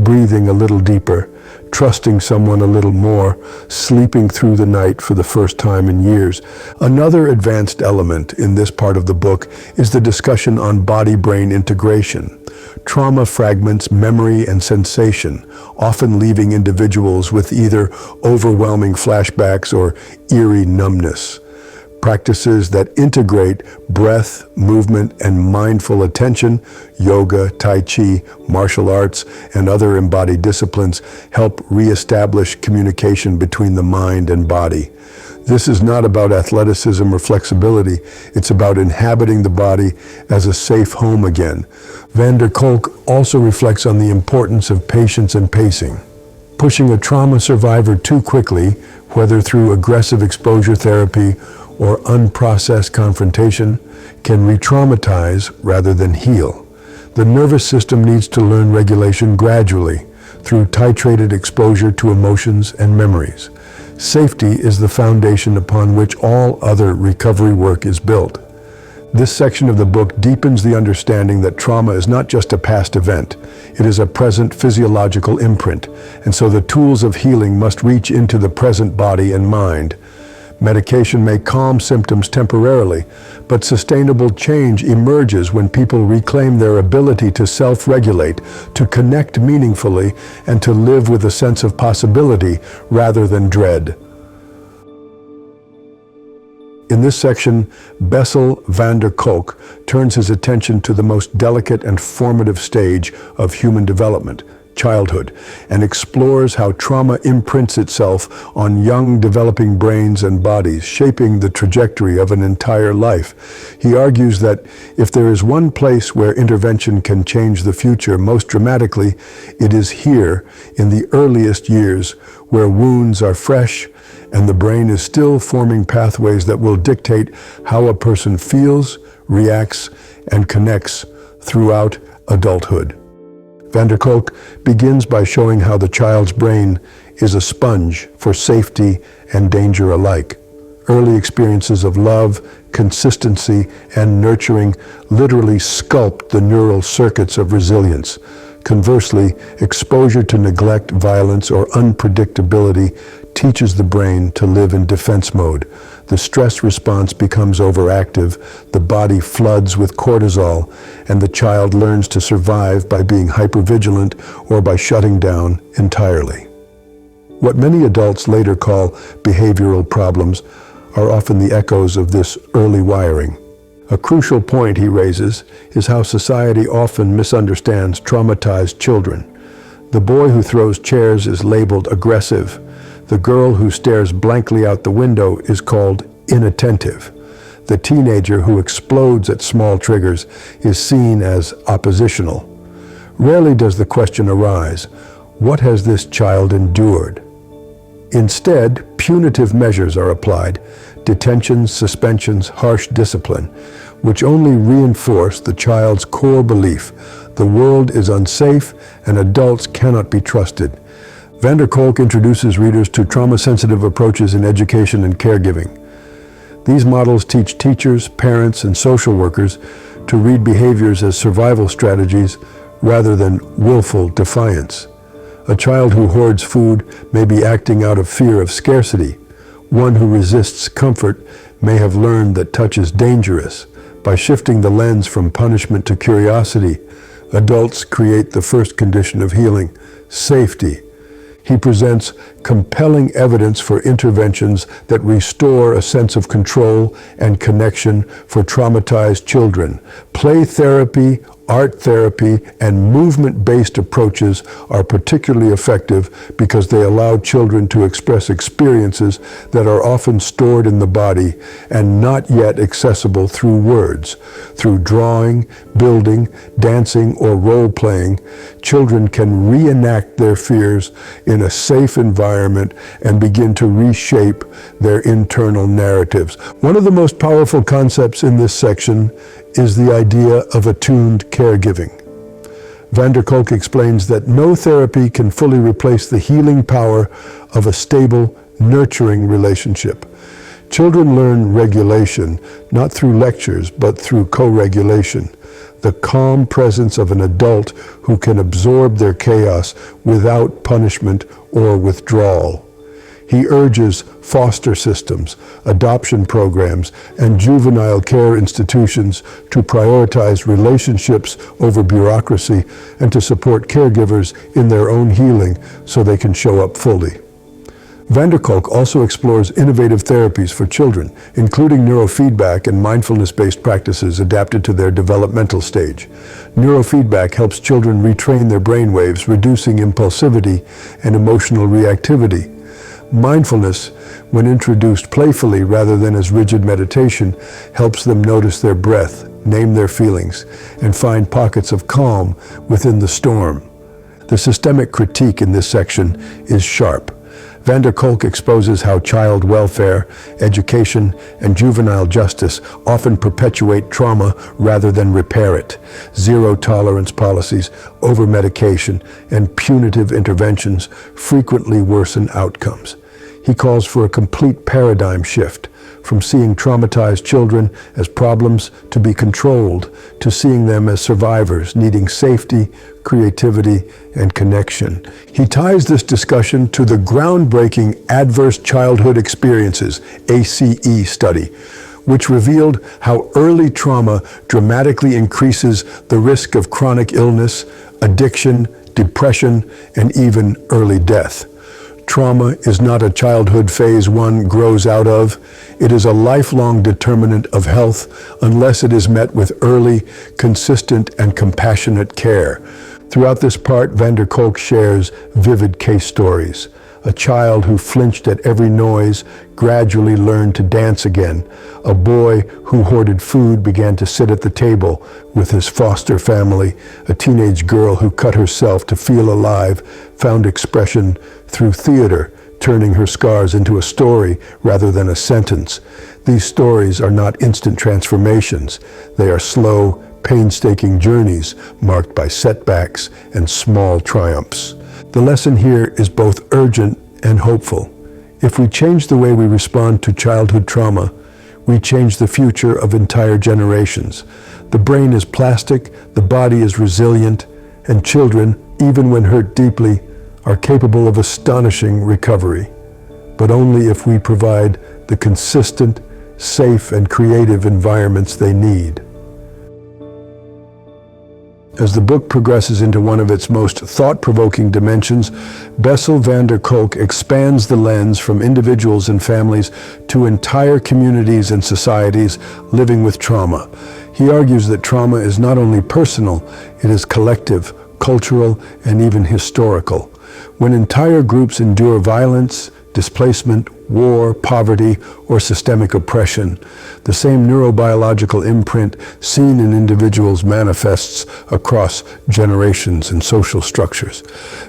Breathing a little deeper, trusting someone a little more, sleeping through the night for the first time in years. Another advanced element in this part of the book is the discussion on body-brain integration. Trauma fragments memory and sensation, often leaving individuals with either overwhelming flashbacks or eerie numbness. Practices that integrate breath, movement, and mindful attention, yoga, tai chi, martial arts, and other embodied disciplines help reestablish communication between the mind and body. This is not about athleticism or flexibility. It's about inhabiting the body as a safe home again. Van der Kolk also reflects on the importance of patience and pacing. Pushing a trauma survivor too quickly, whether through aggressive exposure therapy or unprocessed confrontation, can re-traumatize rather than heal. The nervous system needs to learn regulation gradually through titrated exposure to emotions and memories. Safety is the foundation upon which all other recovery work is built. This section of the book deepens the understanding that trauma is not just a past event. It is a present physiological imprint, and so the tools of healing must reach into the present body and mind. Medication may calm symptoms temporarily, but sustainable change emerges when people reclaim their ability to self-regulate, to connect meaningfully, and to live with a sense of possibility rather than dread. In this section, Bessel van der Kolk turns his attention to the most delicate and formative stage of human development, childhood, and explores how trauma imprints itself on young developing brains and bodies, shaping the trajectory of an entire life. He argues that if there is one place where intervention can change the future most dramatically, it is here, in the earliest years, where wounds are fresh and the brain is still forming pathways that will dictate how a person feels, reacts, and connects throughout adulthood. Van der Kolk begins by showing how the child's brain is a sponge for safety and danger alike. Early experiences of love, consistency, and nurturing literally sculpt the neural circuits of resilience. Conversely, exposure to neglect, violence, or unpredictability teaches the brain to live in defense mode. The stress response becomes overactive, the body floods with cortisol, and the child learns to survive by being hypervigilant or by shutting down entirely. What many adults later call behavioral problems are often the echoes of this early wiring. A crucial point he raises is how society often misunderstands traumatized children. The boy who throws chairs is labeled aggressive. The girl who stares blankly out the window is called inattentive. The teenager who explodes at small triggers is seen as oppositional. Rarely does the question arise, what has this child endured? Instead, punitive measures are applied, detentions, suspensions, harsh discipline, which only reinforce the child's core belief: the world is unsafe and adults cannot be trusted. Van der Kolk introduces readers to trauma-sensitive approaches in education and caregiving. These models teach teachers, parents, and social workers to read behaviors as survival strategies rather than willful defiance. A child who hoards food may be acting out of fear of scarcity. One who resists comfort may have learned that touch is dangerous. By shifting the lens from punishment to curiosity, adults create the first condition of healing: safety. He presents compelling evidence for interventions that restore a sense of control and connection for traumatized children. Play therapy, art therapy, and movement-based approaches are particularly effective because they allow children to express experiences that are often stored in the body and not yet accessible through words. Through drawing, building, dancing, or role-playing, children can reenact their fears in a safe environment and begin to reshape their internal narratives. One of the most powerful concepts in this section is the idea of attuned caregiving. Van der Kolk explains that no therapy can fully replace the healing power of a stable, nurturing relationship. Children learn regulation, not through lectures, but through co-regulation. The calm presence of an adult who can absorb their chaos without punishment or withdrawal. He urges foster systems, adoption programs, and juvenile care institutions to prioritize relationships over bureaucracy and to support caregivers in their own healing so they can show up fully. Van der Kolk also explores innovative therapies for children, including neurofeedback and mindfulness-based practices adapted to their developmental stage. Neurofeedback helps children retrain their brainwaves, reducing impulsivity and emotional reactivity. Mindfulness, when introduced playfully rather than as rigid meditation, helps them notice their breath, name their feelings, and find pockets of calm within the storm. The systemic critique in this section is sharp. Van der Kolk exposes how child welfare, education, and juvenile justice often perpetuate trauma rather than repair it. Zero-tolerance policies, over-medication, and punitive interventions frequently worsen outcomes. He calls for a complete paradigm shift, from seeing traumatized children as problems to be controlled, to seeing them as survivors needing safety, creativity, and connection. He ties this discussion to the groundbreaking Adverse Childhood Experiences, ACE study, which revealed how early trauma dramatically increases the risk of chronic illness, addiction, depression, and even early death. Trauma is not a childhood phase one grows out of. It is a lifelong determinant of health unless it is met with early, consistent, and compassionate care. Throughout this part, Van der Kolk shares vivid case stories. A child who flinched at every noise gradually learned to dance again. A boy who hoarded food began to sit at the table with his foster family. A teenage girl who cut herself to feel alive found expression through theater, turning her scars into a story rather than a sentence. These stories are not instant transformations. They are slow, painstaking journeys marked by setbacks and small triumphs. The lesson here is both urgent and hopeful. If we change the way we respond to childhood trauma, we change the future of entire generations. The brain is plastic, the body is resilient, and children, even when hurt deeply, are capable of astonishing recovery. But only if we provide the consistent, safe, and creative environments they need. As the book progresses into one of its most thought-provoking dimensions, Bessel van der Kolk expands the lens from individuals and families to entire communities and societies living with trauma. He argues that trauma is not only personal, it is collective, cultural, and even historical. When entire groups endure violence, displacement, war, poverty, or systemic oppression, the same neurobiological imprint seen in individuals manifests across generations and social structures.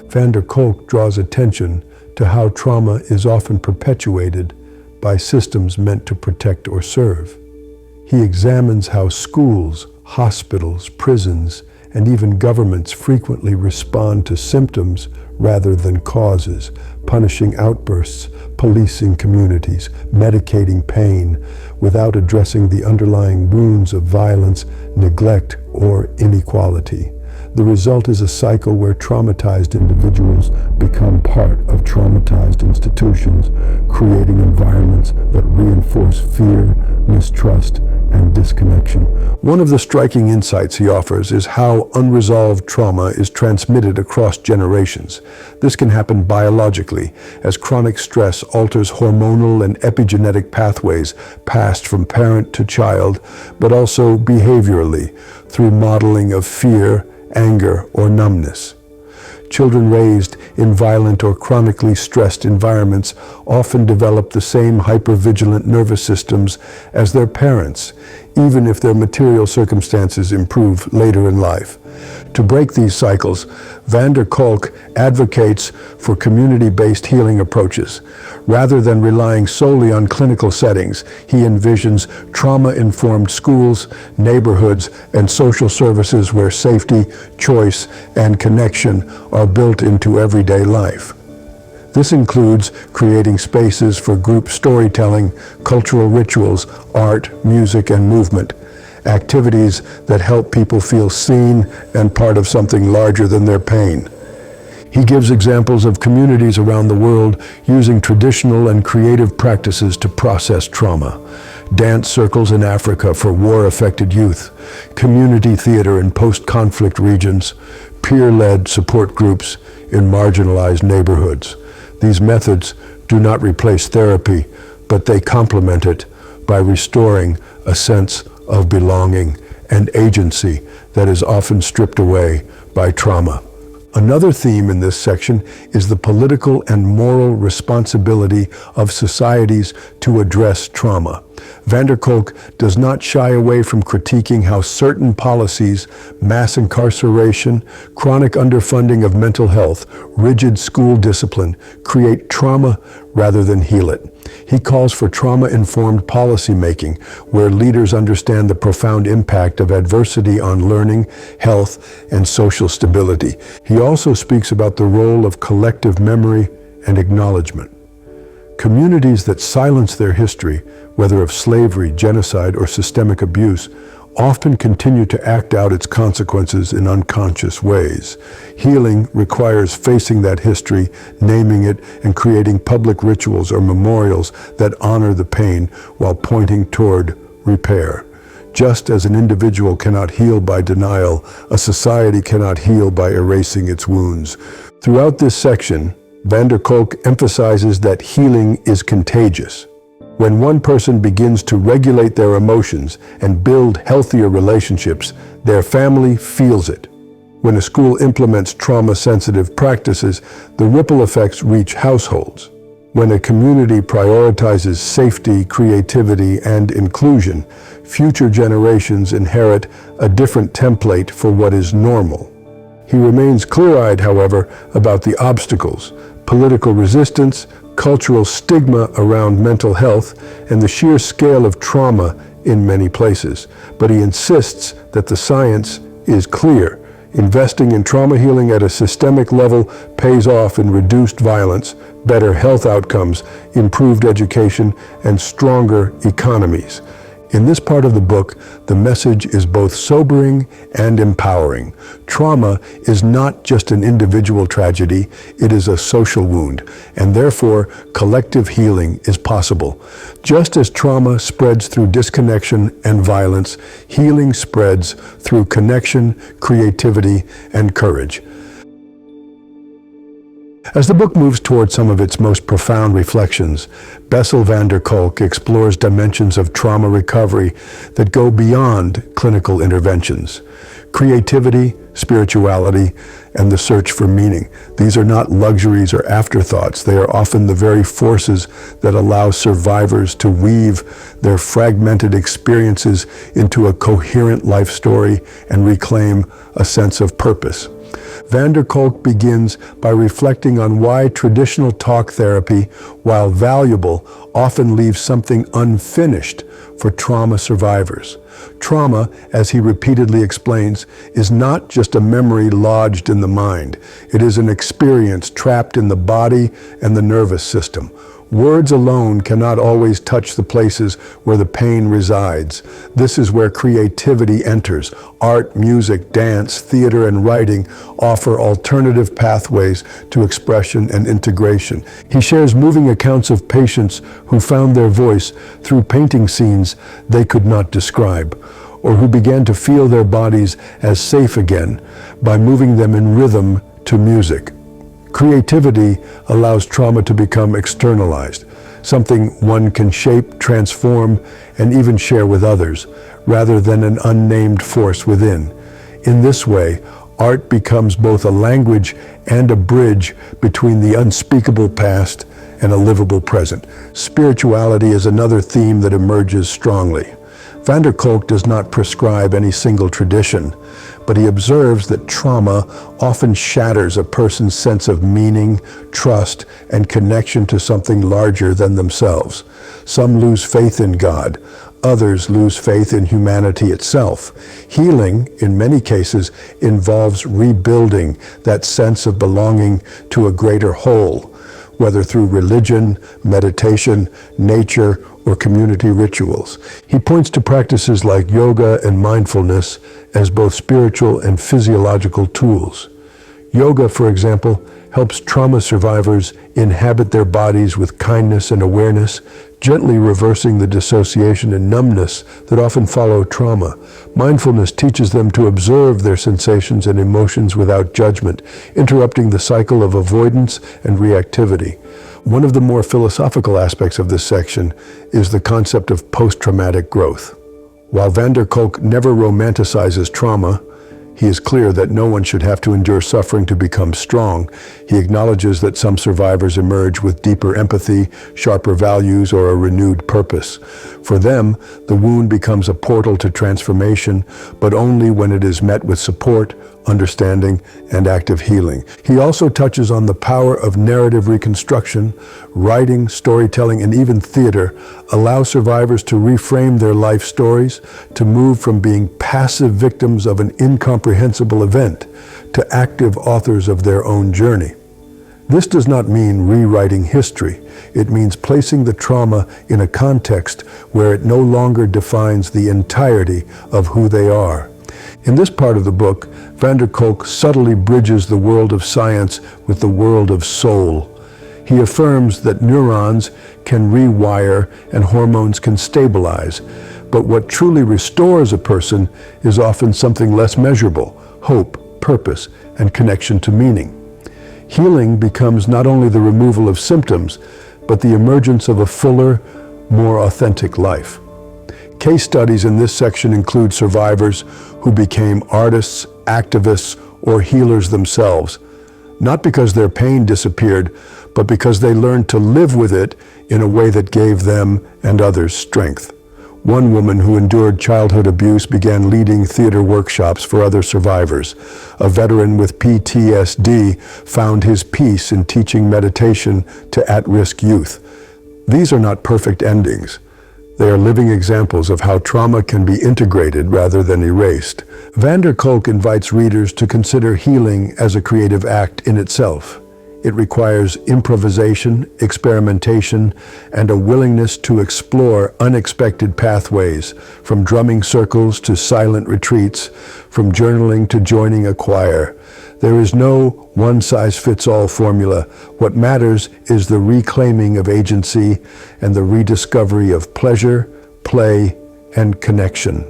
Van der Kolk draws attention to how trauma is often perpetuated by systems meant to protect or serve. He examines how schools, hospitals, prisons, and even governments frequently respond to symptoms rather than causes, punishing outbursts, policing communities, medicating pain, without addressing the underlying wounds of violence, neglect, or inequality. The result is a cycle where traumatized individuals become part of traumatized institutions, creating environments that reinforce fear, mistrust, and disconnection. One of the striking insights he offers is how unresolved trauma is transmitted across generations. This can happen biologically, as chronic stress alters hormonal and epigenetic pathways passed from parent to child, but also behaviorally, through modeling of fear, anger, or numbness. Children raised in violent or chronically stressed environments often develop the same hypervigilant nervous systems as their parents, even if their material circumstances improve later in life. To break these cycles, Van der Kolk advocates for community-based healing approaches. Rather than relying solely on clinical settings, he envisions trauma-informed schools, neighborhoods, and social services where safety, choice, and connection are built into everyday life. This includes creating spaces for group storytelling, cultural rituals, art, music, and movement, activities that help people feel seen and part of something larger than their pain. He gives examples of communities around the world using traditional and creative practices to process trauma. Dance circles in Africa for war-affected youth, community theater in post-conflict regions, peer-led support groups in marginalized neighborhoods. These methods do not replace therapy, but they complement it by restoring a sense of belonging and agency that is often stripped away by trauma. Another theme in this section is the political and moral responsibility of societies to address trauma. Van der Kolk does not shy away from critiquing how certain policies, mass incarceration, chronic underfunding of mental health, rigid school discipline, create trauma rather than heal it. He calls for trauma-informed policymaking, where leaders understand the profound impact of adversity on learning, health, and social stability. He also speaks about the role of collective memory and acknowledgement. Communities that silence their history, whether of slavery, genocide, or systemic abuse, often continue to act out its consequences in unconscious ways. Healing requires facing that history, naming it, and creating public rituals or memorials that honor the pain while pointing toward repair. Just as an individual cannot heal by denial, a society cannot heal by erasing its wounds. Throughout this section, Van der Kolk emphasizes that healing is contagious. When one person begins to regulate their emotions and build healthier relationships, their family feels it. When a school implements trauma-sensitive practices, the ripple effects reach households. When a community prioritizes safety, creativity, and inclusion, future generations inherit a different template for what is normal. He remains clear-eyed, however, about the obstacles: political resistance, cultural stigma around mental health, and the sheer scale of trauma in many places. But he insists that the science is clear. Investing in trauma healing at a systemic level pays off in reduced violence, better health outcomes, improved education, and stronger economies. In this part of the book, the message is both sobering and empowering. Trauma is not just an individual tragedy, it is a social wound, and therefore collective healing is possible. Just as trauma spreads through disconnection and violence, healing spreads through connection, creativity, and courage. As the book moves toward some of its most profound reflections, Bessel van der Kolk explores dimensions of trauma recovery that go beyond clinical interventions. Creativity, spirituality, and the search for meaning. These are not luxuries or afterthoughts. They are often the very forces that allow survivors to weave their fragmented experiences into a coherent life story and reclaim a sense of purpose. Van der Kolk begins by reflecting on why traditional talk therapy, while valuable, often leaves something unfinished for trauma survivors. Trauma, as he repeatedly explains, is not just a memory lodged in the mind. It is an experience trapped in the body and the nervous system. Words alone cannot always touch the places where the pain resides. This is where creativity enters. Art, music, dance, theater, and writing offer alternative pathways to expression and integration. He shares moving accounts of patients who found their voice through painting scenes they could not describe, or who began to feel their bodies as safe again by moving them in rhythm to music. Creativity allows trauma to become externalized, something one can shape, transform, and even share with others, rather than an unnamed force within. In this way, art becomes both a language and a bridge between the unspeakable past and a livable present. Spirituality is another theme that emerges strongly. Van der Kolk does not prescribe any single tradition, but he observes that trauma often shatters a person's sense of meaning, trust, and connection to something larger than themselves. Some lose faith in God. Others lose faith in humanity itself. Healing, in many cases, involves rebuilding that sense of belonging to a greater whole. whether through religion, meditation, nature, or community rituals. He points to practices like yoga and mindfulness as both spiritual and physiological tools. Yoga, for example, helps trauma survivors inhabit their bodies with kindness and awareness, gently reversing the dissociation and numbness that often follow trauma. Mindfulness teaches them to observe their sensations and emotions without judgment, interrupting the cycle of avoidance and reactivity. One of the more philosophical aspects of this section is the concept of post-traumatic growth. While van der Kolk never romanticizes trauma, he is clear that no one should have to endure suffering to become strong. He acknowledges that some survivors emerge with deeper empathy, sharper values, or a renewed purpose. For them, the wound becomes a portal to transformation, but only when it is met with support, understanding, and active healing. He also touches on the power of narrative reconstruction. Writing, storytelling, and even theater allow survivors to reframe their life stories, to move from being passive victims of an incomprehensible event to active authors of their own journey. This does not mean rewriting history. It means placing the trauma in a context where it no longer defines the entirety of who they are. In this part of the book, van der Kolk subtly bridges the world of science with the world of soul. He affirms that neurons can rewire and hormones can stabilize, but what truly restores a person is often something less measurable: hope, purpose, and connection to meaning. Healing becomes not only the removal of symptoms, but the emergence of a fuller, more authentic life. Case studies in this section include survivors who became artists, activists, or healers themselves, not because their pain disappeared, but because they learned to live with it in a way that gave them and others strength. One woman who endured childhood abuse began leading theater workshops for other survivors. A veteran with PTSD found his peace in teaching meditation to at-risk youth. These are not perfect endings. They are living examples of how trauma can be integrated rather than erased. Van der Kolk invites readers to consider healing as a creative act in itself. It requires improvisation, experimentation, and a willingness to explore unexpected pathways, from drumming circles to silent retreats, from journaling to joining a choir. There is no one-size-fits-all formula. What matters is the reclaiming of agency and the rediscovery of pleasure, play, and connection.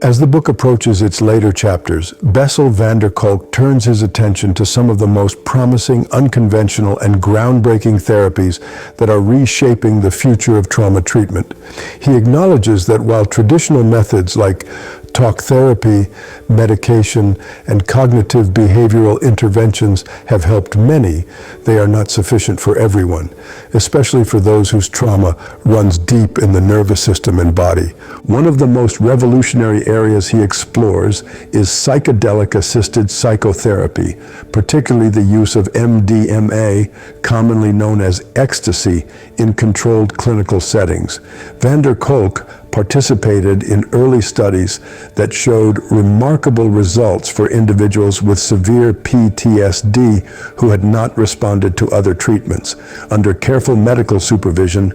As the book approaches its later chapters, Bessel van der Kolk turns his attention to some of the most promising, unconventional, and groundbreaking therapies that are reshaping the future of trauma treatment. He acknowledges that while traditional methods like talk therapy, medication, and cognitive behavioral interventions have helped many, they are not sufficient for everyone, especially for those whose trauma runs deep in the nervous system and body. One of the most revolutionary areas he explores is psychedelic-assisted psychotherapy, particularly the use of MDMA, commonly known as ecstasy, in controlled clinical settings. Van der Kolk participated in early studies that showed remarkable results for individuals with severe PTSD who had not responded to other treatments. Under careful medical supervision,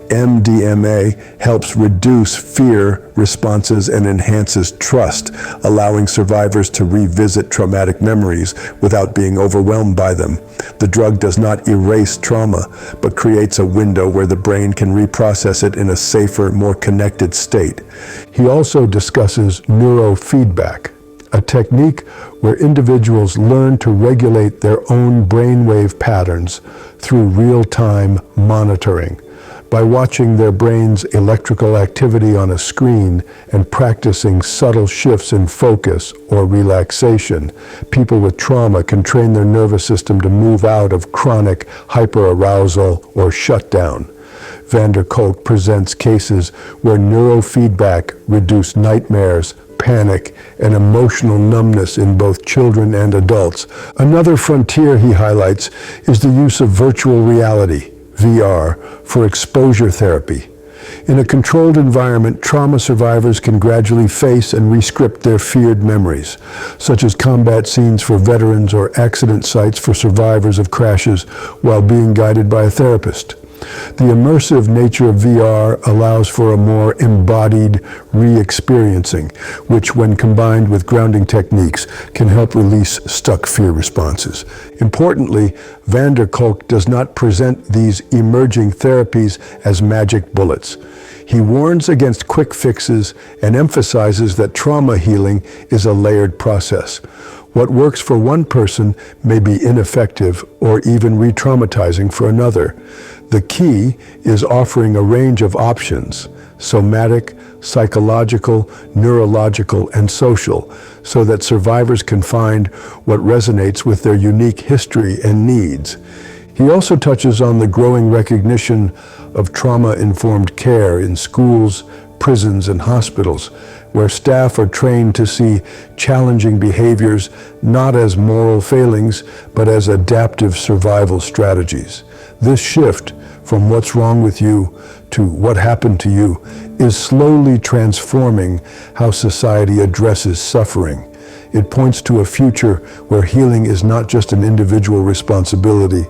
MDMA helps reduce fear responses and enhances trust, allowing survivors to revisit traumatic memories without being overwhelmed by them. The drug does not erase trauma, but creates a window where the brain can reprocess it in a safer, more connected state. He also discusses neurofeedback, a technique where individuals learn to regulate their own brainwave patterns through real-time monitoring. By watching their brain's electrical activity on a screen and practicing subtle shifts in focus or relaxation, people with trauma can train their nervous system to move out of chronic hyperarousal or shutdown. Van der Kolk presents cases where neurofeedback reduced nightmares, panic, and emotional numbness in both children and adults. Another frontier he highlights is the use of virtual reality, VR, for exposure therapy. In a controlled environment, trauma survivors can gradually face and re-script their feared memories, such as combat scenes for veterans or accident sites for survivors of crashes while being guided by a therapist. The immersive nature of VR allows for a more embodied re-experiencing, which, when combined with grounding techniques, can help release stuck fear responses. Importantly, van der Kolk does not present these emerging therapies as magic bullets. He warns against quick fixes and emphasizes that trauma healing is a layered process. What works for one person may be ineffective or even re-traumatizing for another. The key is offering a range of options, somatic, psychological, neurological, and social, so that survivors can find what resonates with their unique history and needs. He also touches on the growing recognition of trauma-informed care in schools, prisons, and hospitals, where staff are trained to see challenging behaviors not as moral failings, but as adaptive survival strategies. This shift from what's wrong with you to what happened to you is slowly transforming how society addresses suffering. It points to a future where healing is not just an individual responsibility,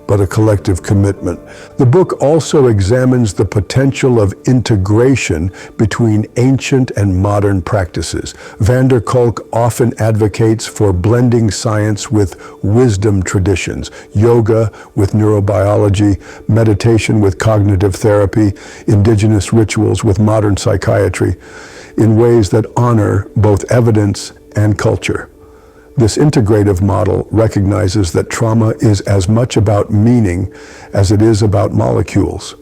but a collective commitment. The book also examines the potential of integration between ancient and modern practices. Van der Kolk often advocates for blending science with wisdom traditions, yoga with neurobiology, meditation with cognitive therapy, indigenous rituals with modern psychiatry, in ways that honor both evidence and culture. This integrative model recognizes that trauma is as much about meaning as it is about molecules.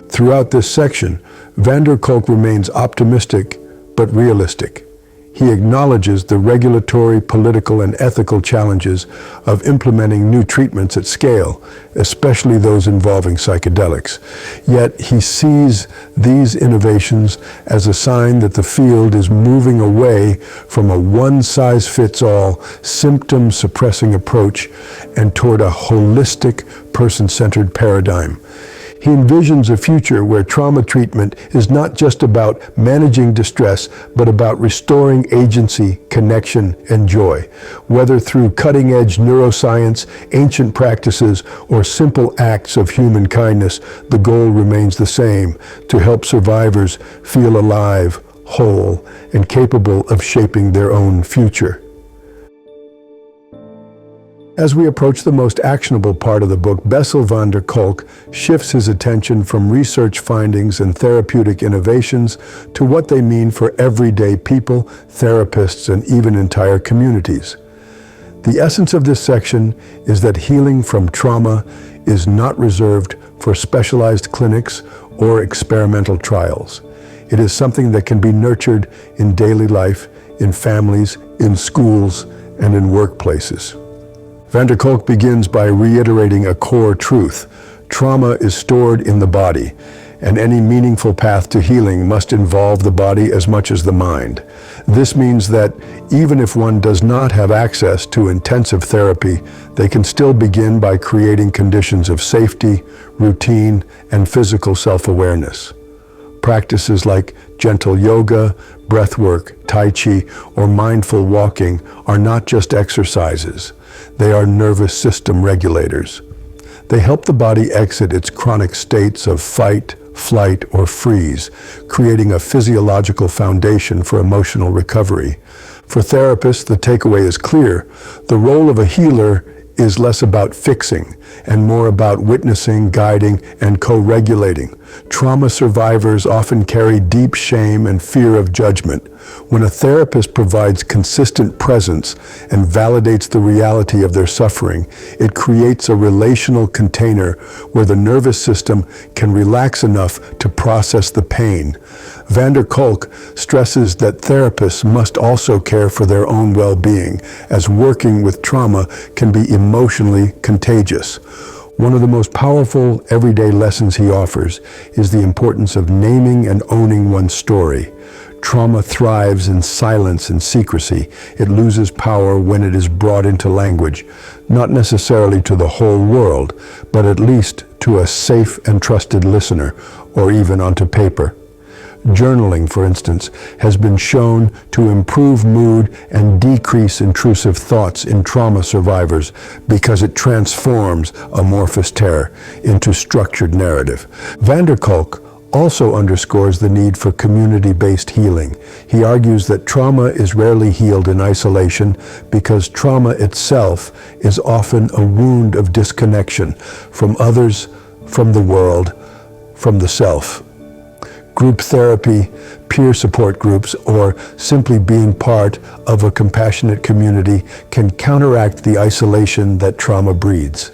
Throughout this section, van der Kolk remains optimistic but realistic. He acknowledges the regulatory, political, and ethical challenges of implementing new treatments at scale, especially those involving psychedelics. Yet he sees these innovations as a sign that the field is moving away from a one-size-fits-all, symptom-suppressing approach and toward a holistic, person-centered paradigm. He envisions a future where trauma treatment is not just about managing distress, but about restoring agency, connection, and joy. Whether through cutting-edge neuroscience, ancient practices, or simple acts of human kindness, the goal remains the same: to help survivors feel alive, whole, and capable of shaping their own future. As we approach the most actionable part of the book, Bessel van der Kolk shifts his attention from research findings and therapeutic innovations to what they mean for everyday people, therapists, and even entire communities. The essence of this section is that healing from trauma is not reserved for specialized clinics or experimental trials. It is something that can be nurtured in daily life, in families, in schools, and in workplaces. Van der Kolk begins by reiterating a core truth. Trauma is stored in the body, and any meaningful path to healing must involve the body as much as the mind. This means that even if one does not have access to intensive therapy, they can still begin by creating conditions of safety, routine, and physical self-awareness. Practices like gentle yoga, breathwork, tai chi, or mindful walking are not just exercises. They are nervous system regulators. They help the body exit its chronic states of fight, flight, or freeze, creating a physiological foundation for emotional recovery. For therapists, the takeaway is clear. The role of a healer is less about fixing and more about witnessing, guiding, and co-regulating. Trauma survivors often carry deep shame and fear of judgment. When a therapist provides consistent presence and validates the reality of their suffering, it creates a relational container where the nervous system can relax enough to process the pain. Van der Kolk stresses that therapists must also care for their own well-being, as working with trauma can be emotionally contagious. One of the most powerful everyday lessons he offers is the importance of naming and owning one's story. Trauma thrives in silence and secrecy. It loses power when it is brought into language, not necessarily to the whole world, but at least to a safe and trusted listener, or even onto paper. Journaling, for instance, has been shown to improve mood and decrease intrusive thoughts in trauma survivors because it transforms amorphous terror into structured narrative. Van der Kolk also underscores the need for community-based healing. He argues that trauma is rarely healed in isolation because trauma itself is often a wound of disconnection from others, from the world, from the self. Group therapy, peer support groups, or simply being part of a compassionate community can counteract the isolation that trauma breeds.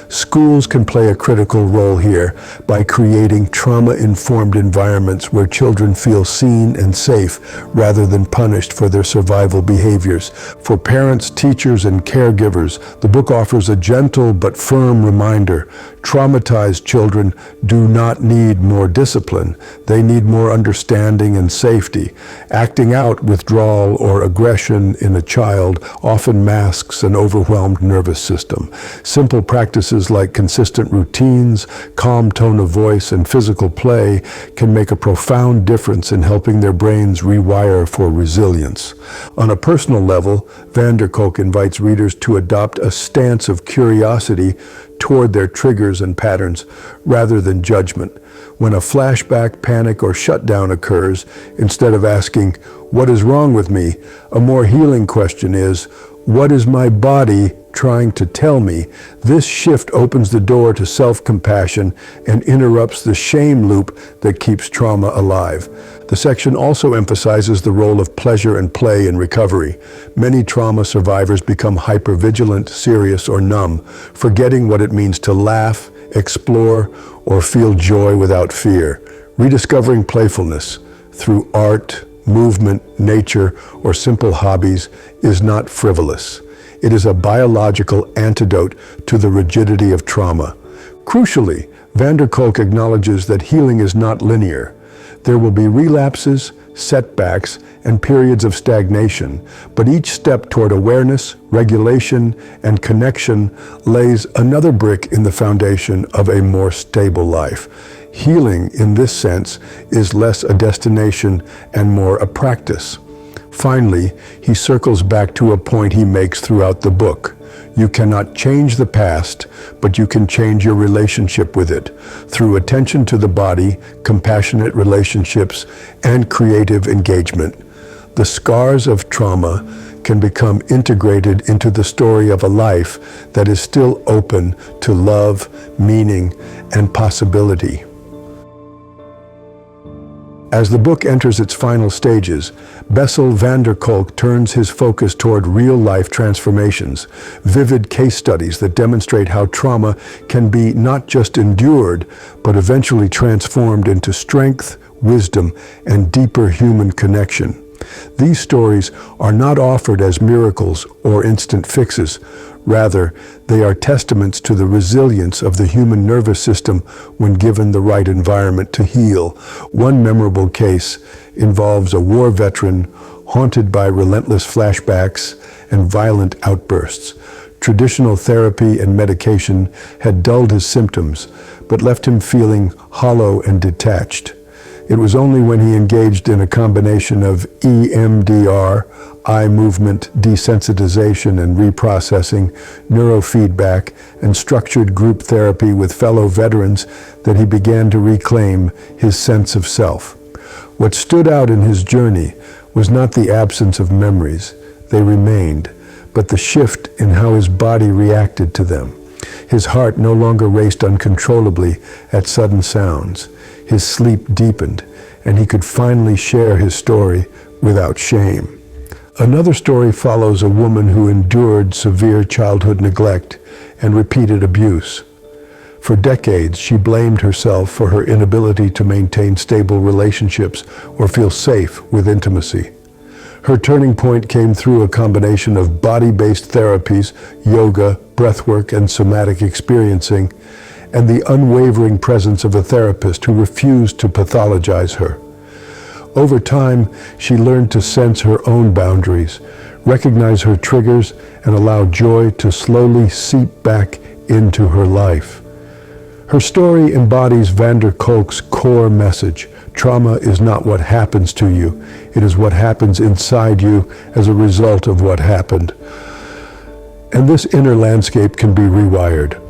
Schools can play a critical role here by creating trauma-informed environments where children feel seen and safe rather than punished for their survival behaviors. For parents, teachers, and caregivers, the book offers a gentle but firm reminder. Traumatized children do not need more discipline. They need more understanding and safety. Acting out withdrawal or aggression in a child often masks an overwhelmed nervous system. Simple practices like consistent routines, calm tone of voice, and physical play can make a profound difference in helping their brains rewire for resilience. On a personal level, Van der Kolk invites readers to adopt a stance of curiosity toward their triggers and patterns rather than judgment. When a flashback, panic, or shutdown occurs, instead of asking, "What is wrong with me?" a more healing question is, "What is my body trying to tell me?" This shift opens the door to self-compassion and interrupts the shame loop that keeps trauma alive. The section also emphasizes the role of pleasure and play in recovery. Many trauma survivors become hypervigilant, serious, or numb, forgetting what it means to laugh, explore, or feel joy without fear. Rediscovering playfulness through art, movement, nature, or simple hobbies is not frivolous. It is a biological antidote to the rigidity of trauma. Crucially, Van der Kolk acknowledges that healing is not linear. There will be relapses, setbacks, and periods of stagnation, but each step toward awareness, regulation, and connection lays another brick in the foundation of a more stable life. Healing, in this sense, is less a destination and more a practice. Finally, he circles back to a point he makes throughout the book. You cannot change the past, but you can change your relationship with it through attention to the body, compassionate relationships, and creative engagement. The scars of trauma can become integrated into the story of a life that is still open to love, meaning, and possibility. As the book enters its final stages, Bessel van der Kolk turns his focus toward real-life transformations, vivid case studies that demonstrate how trauma can be not just endured, but eventually transformed into strength, wisdom, and deeper human connection. These stories are not offered as miracles or instant fixes. Rather, they are testaments to the resilience of the human nervous system when given the right environment to heal. One memorable case involves a war veteran haunted by relentless flashbacks and violent outbursts. Traditional therapy and medication had dulled his symptoms, but left him feeling hollow and detached. It was only when he engaged in a combination of EMDR, eye movement desensitization and reprocessing, neurofeedback, and structured group therapy with fellow veterans that he began to reclaim his sense of self. What stood out in his journey was not the absence of memories, they remained, but the shift in how his body reacted to them. His heart no longer raced uncontrollably at sudden sounds. His sleep deepened, and he could finally share his story without shame. Another story follows a woman who endured severe childhood neglect and repeated abuse. For decades, she blamed herself for her inability to maintain stable relationships or feel safe with intimacy. Her turning point came through a combination of body-based therapies, yoga, breathwork, and somatic experiencing, and the unwavering presence of a therapist who refused to pathologize her. Over time, she learned to sense her own boundaries, recognize her triggers, and allow joy to slowly seep back into her life. Her story embodies van der Kolk's core message. Trauma is not what happens to you. It is what happens inside you as a result of what happened. And this inner landscape can be rewired.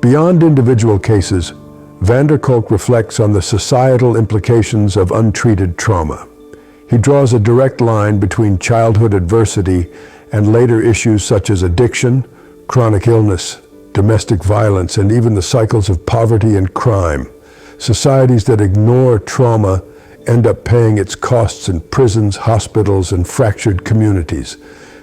Beyond individual cases, van der Kolk reflects on the societal implications of untreated trauma. He draws a direct line between childhood adversity and later issues such as addiction, chronic illness, domestic violence, and even the cycles of poverty and crime. Societies that ignore trauma end up paying its costs in prisons, hospitals, and fractured communities.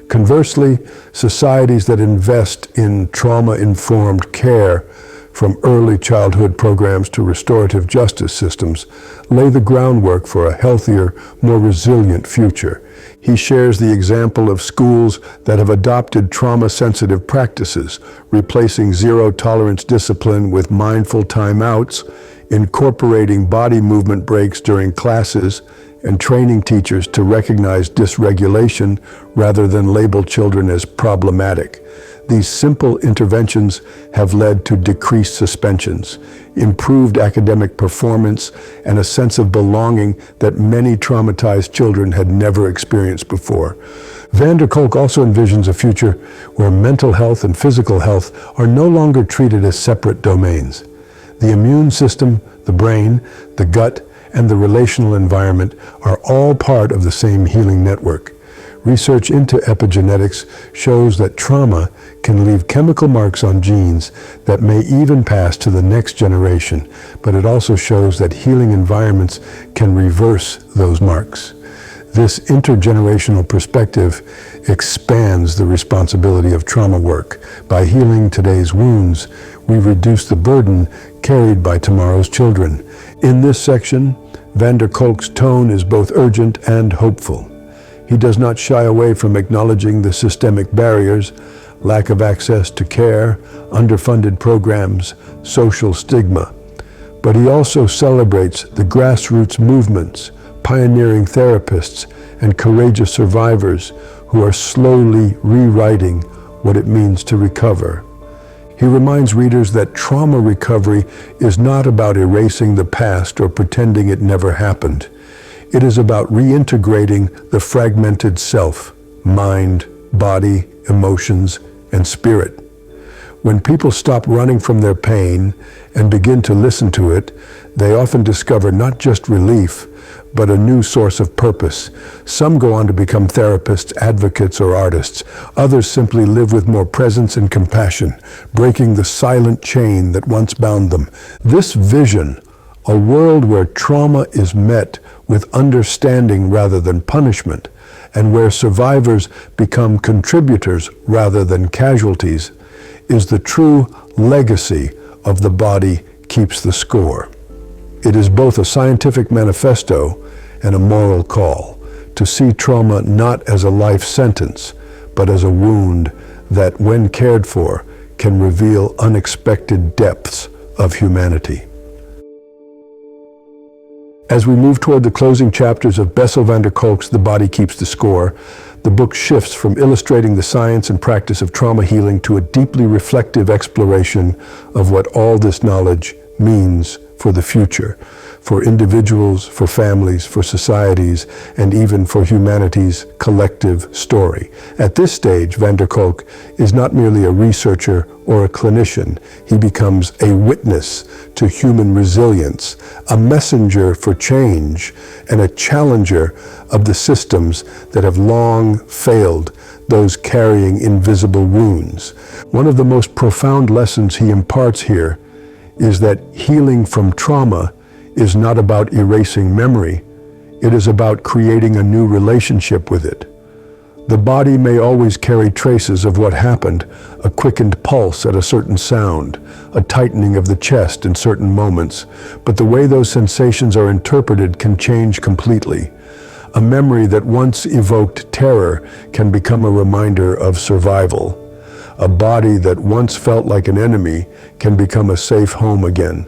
Conversely, societies that invest in trauma-informed care, from early childhood programs to restorative justice systems, lay the groundwork for a healthier, more resilient future. He shares the example of schools that have adopted trauma-sensitive practices, replacing zero-tolerance discipline with mindful timeouts, incorporating body movement breaks during classes, and training teachers to recognize dysregulation rather than label children as problematic. These simple interventions have led to decreased suspensions, improved academic performance, and a sense of belonging that many traumatized children had never experienced before. Van der Kolk also envisions a future where mental health and physical health are no longer treated as separate domains. The immune system, the brain, the gut, and the relational environment are all part of the same healing network. Research into epigenetics shows that trauma can leave chemical marks on genes that may even pass to the next generation, but it also shows that healing environments can reverse those marks. This intergenerational perspective expands the responsibility of trauma work. By healing today's wounds, we reduce the burden carried by tomorrow's children. In this section, van der Kolk's tone is both urgent and hopeful. He does not shy away from acknowledging the systemic barriers, lack of access to care, underfunded programs, social stigma. But he also celebrates the grassroots movements, pioneering therapists, and courageous survivors who are slowly rewriting what it means to recover. He reminds readers that trauma recovery is not about erasing the past or pretending it never happened. It is about reintegrating the fragmented self, mind, body, emotions, and spirit. When people stop running from their pain and begin to listen to it, they often discover not just relief, but a new source of purpose. Some go on to become therapists, advocates, or artists. Others simply live with more presence and compassion, breaking the silent chain that once bound them. This vision, a world where trauma is met with understanding rather than punishment, and where survivors become contributors rather than casualties, is the true legacy of The Body Keeps the Score. It is both a scientific manifesto and a moral call to see trauma not as a life sentence, but as a wound that, when cared for, can reveal unexpected depths of humanity. As we move toward the closing chapters of Bessel van der Kolk's The Body Keeps the Score, the book shifts from illustrating the science and practice of trauma healing to a deeply reflective exploration of what all this knowledge means for the future, for individuals, for families, for societies, and even for humanity's collective story. At this stage, van der Kolk is not merely a researcher or a clinician. He becomes a witness to human resilience, a messenger for change, and a challenger of the systems that have long failed those carrying invisible wounds. One of the most profound lessons he imparts here is that healing from trauma is not about erasing memory. It is about creating a new relationship with it. The body may always carry traces of what happened, a quickened pulse at a certain sound, a tightening of the chest in certain moments, but the way those sensations are interpreted can change completely. A memory that once evoked terror can become a reminder of survival. A body that once felt like an enemy can become a safe home again.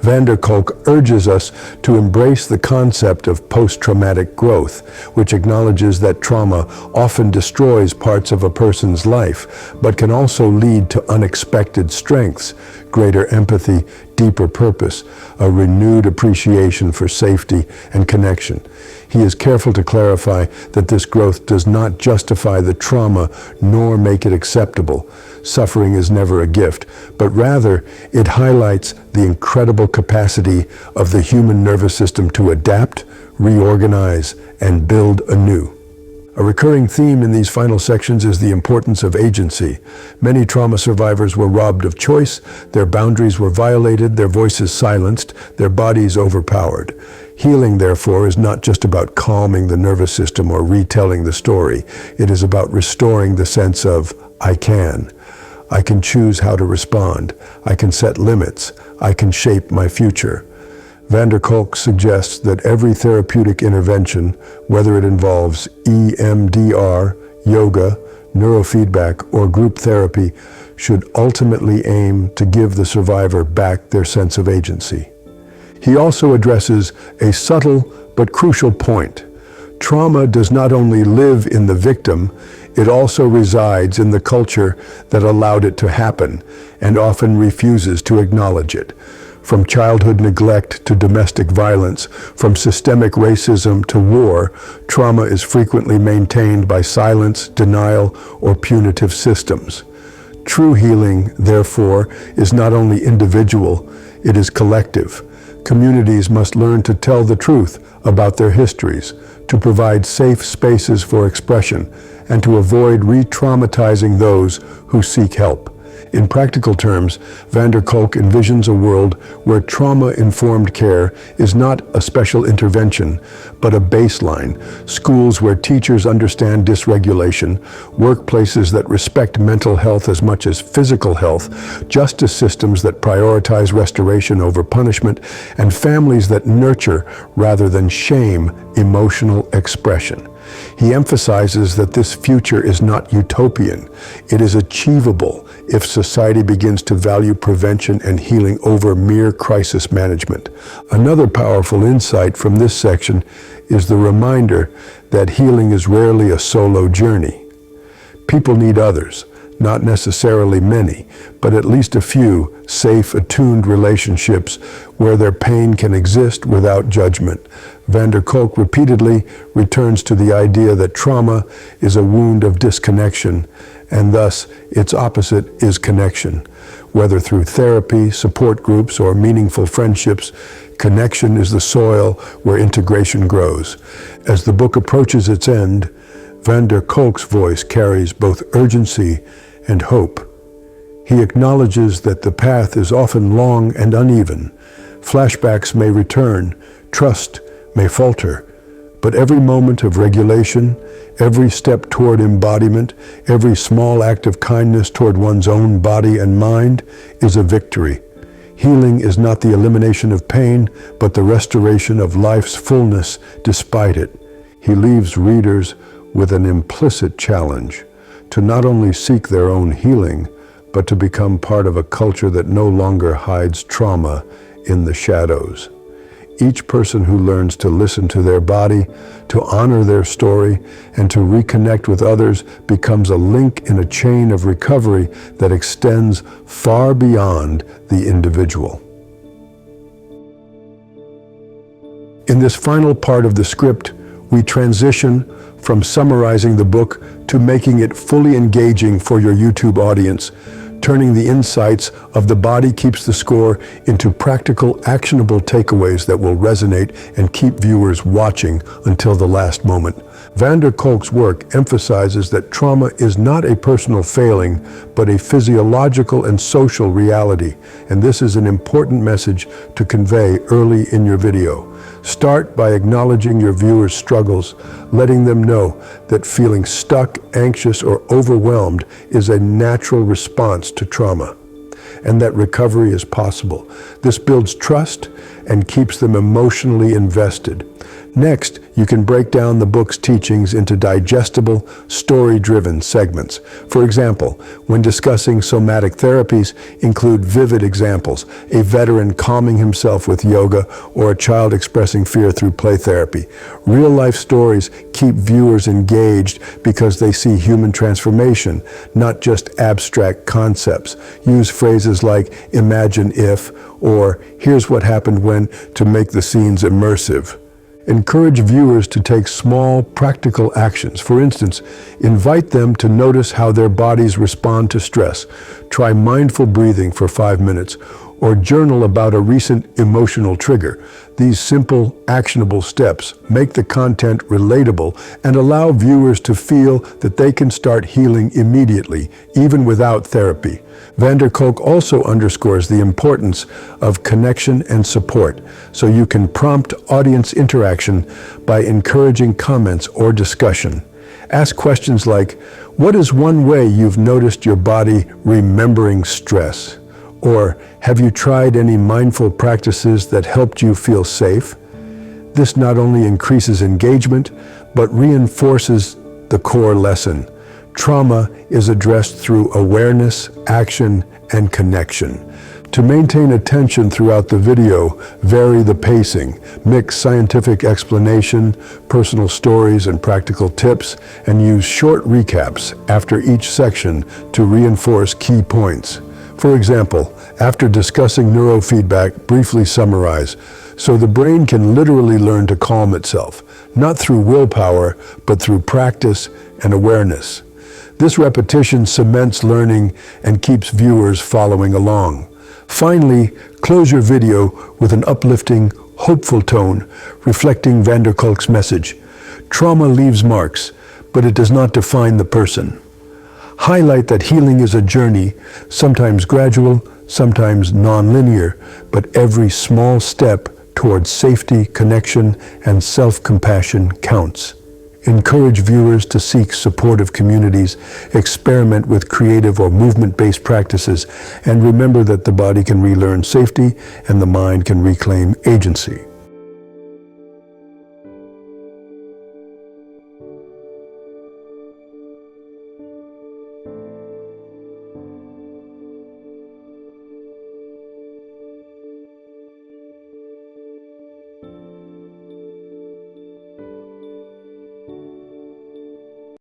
Van der Kolk urges us to embrace the concept of post-traumatic growth, which acknowledges that trauma often destroys parts of a person's life, but can also lead to unexpected strengths, greater empathy, deeper purpose, a renewed appreciation for safety and connection. He is careful to clarify that this growth does not justify the trauma nor make it acceptable. Suffering is never a gift, but rather it highlights the incredible capacity of the human nervous system to adapt, reorganize, and build anew. A recurring theme in these final sections is the importance of agency. Many trauma survivors were robbed of choice, their boundaries were violated, their voices silenced, their bodies overpowered. Healing, therefore, is not just about calming the nervous system or retelling the story. It is about restoring the sense of, I can. I can choose how to respond. I can set limits. I can shape my future. Van der Kolk suggests that every therapeutic intervention, whether it involves EMDR, yoga, neurofeedback, or group therapy, should ultimately aim to give the survivor back their sense of agency. He also addresses a subtle but crucial point. Trauma does not only live in the victim, it also resides in the culture that allowed it to happen and often refuses to acknowledge it. From childhood neglect to domestic violence, from systemic racism to war, trauma is frequently maintained by silence, denial, or punitive systems. True healing, therefore, is not only individual, it is collective. Communities must learn to tell the truth about their histories, to provide safe spaces for expression, and to avoid re-traumatizing those who seek help. In practical terms, Van der Kolk envisions a world where trauma-informed care is not a special intervention, but a baseline. Schools where teachers understand dysregulation, workplaces that respect mental health as much as physical health, justice systems that prioritize restoration over punishment, and families that nurture rather than shame emotional expression. He emphasizes that this future is not utopian. It is achievable if society begins to value prevention and healing over mere crisis management. Another powerful insight from this section is the reminder that healing is rarely a solo journey. People need others, not necessarily many, but at least a few safe, attuned relationships where their pain can exist without judgment. Van der Kolk repeatedly returns to the idea that trauma is a wound of disconnection, and thus its opposite is connection. Whether through therapy, support groups, or meaningful friendships, connection is the soil where integration grows. As the book approaches its end, Van der Kolk's voice carries both urgency and hope. He acknowledges that the path is often long and uneven. Flashbacks may return, trust may falter, but every moment of regulation, every step toward embodiment, every small act of kindness toward one's own body and mind is a victory. Healing is not the elimination of pain, but the restoration of life's fullness despite it. He leaves readers with an implicit challenge to not only seek their own healing, but to become part of a culture that no longer hides trauma in the shadows. Each person who learns to listen to their body, to honor their story, and to reconnect with others becomes a link in a chain of recovery that extends far beyond the individual. In this final part of the script, we transition from summarizing the book to making it fully engaging for your YouTube audience, turning the insights of The Body Keeps the Score into practical, actionable takeaways that will resonate and keep viewers watching until the last moment. Van der Kolk's work emphasizes that trauma is not a personal failing, but a physiological and social reality, and this is an important message to convey early in your video. Start by acknowledging your viewers' struggles, letting them know that feeling stuck, anxious, or overwhelmed is a natural response to trauma, and that recovery is possible. This builds trust and keeps them emotionally invested. Next, you can break down the book's teachings into digestible, story-driven segments. For example, when discussing somatic therapies, include vivid examples, a veteran calming himself with yoga or a child expressing fear through play therapy. Real-life stories keep viewers engaged because they see human transformation, not just abstract concepts. Use phrases like "imagine if" or "here's what happened when" to make the scenes immersive. Encourage viewers to take small, practical actions. For instance, invite them to notice how their bodies respond to stress. Try mindful breathing for 5 minutes, or journal about a recent emotional trigger. These simple, actionable steps make the content relatable and allow viewers to feel that they can start healing immediately, even without therapy. Kolk also underscores the importance of connection and support, so you can prompt audience interaction by encouraging comments or discussion. Ask questions like, "What is one way you've noticed your body remembering stress?" Or, "Have you tried any mindful practices that helped you feel safe?" This not only increases engagement, but reinforces the core lesson. Trauma is addressed through awareness, action, and connection. To maintain attention throughout the video, vary the pacing, mix scientific explanation, personal stories, and practical tips, and use short recaps after each section to reinforce key points. For example, after discussing neurofeedback, briefly summarize, so the brain can literally learn to calm itself, not through willpower, but through practice and awareness. This repetition cements learning and keeps viewers following along. Finally, close your video with an uplifting, hopeful tone, reflecting Kolk's message. Trauma leaves marks, but it does not define the person. Highlight that healing is a journey, sometimes gradual, sometimes non-linear, but every small step towards safety, connection, and self-compassion counts. Encourage viewers to seek supportive communities, experiment with creative or movement-based practices, and remember that the body can relearn safety and the mind can reclaim agency.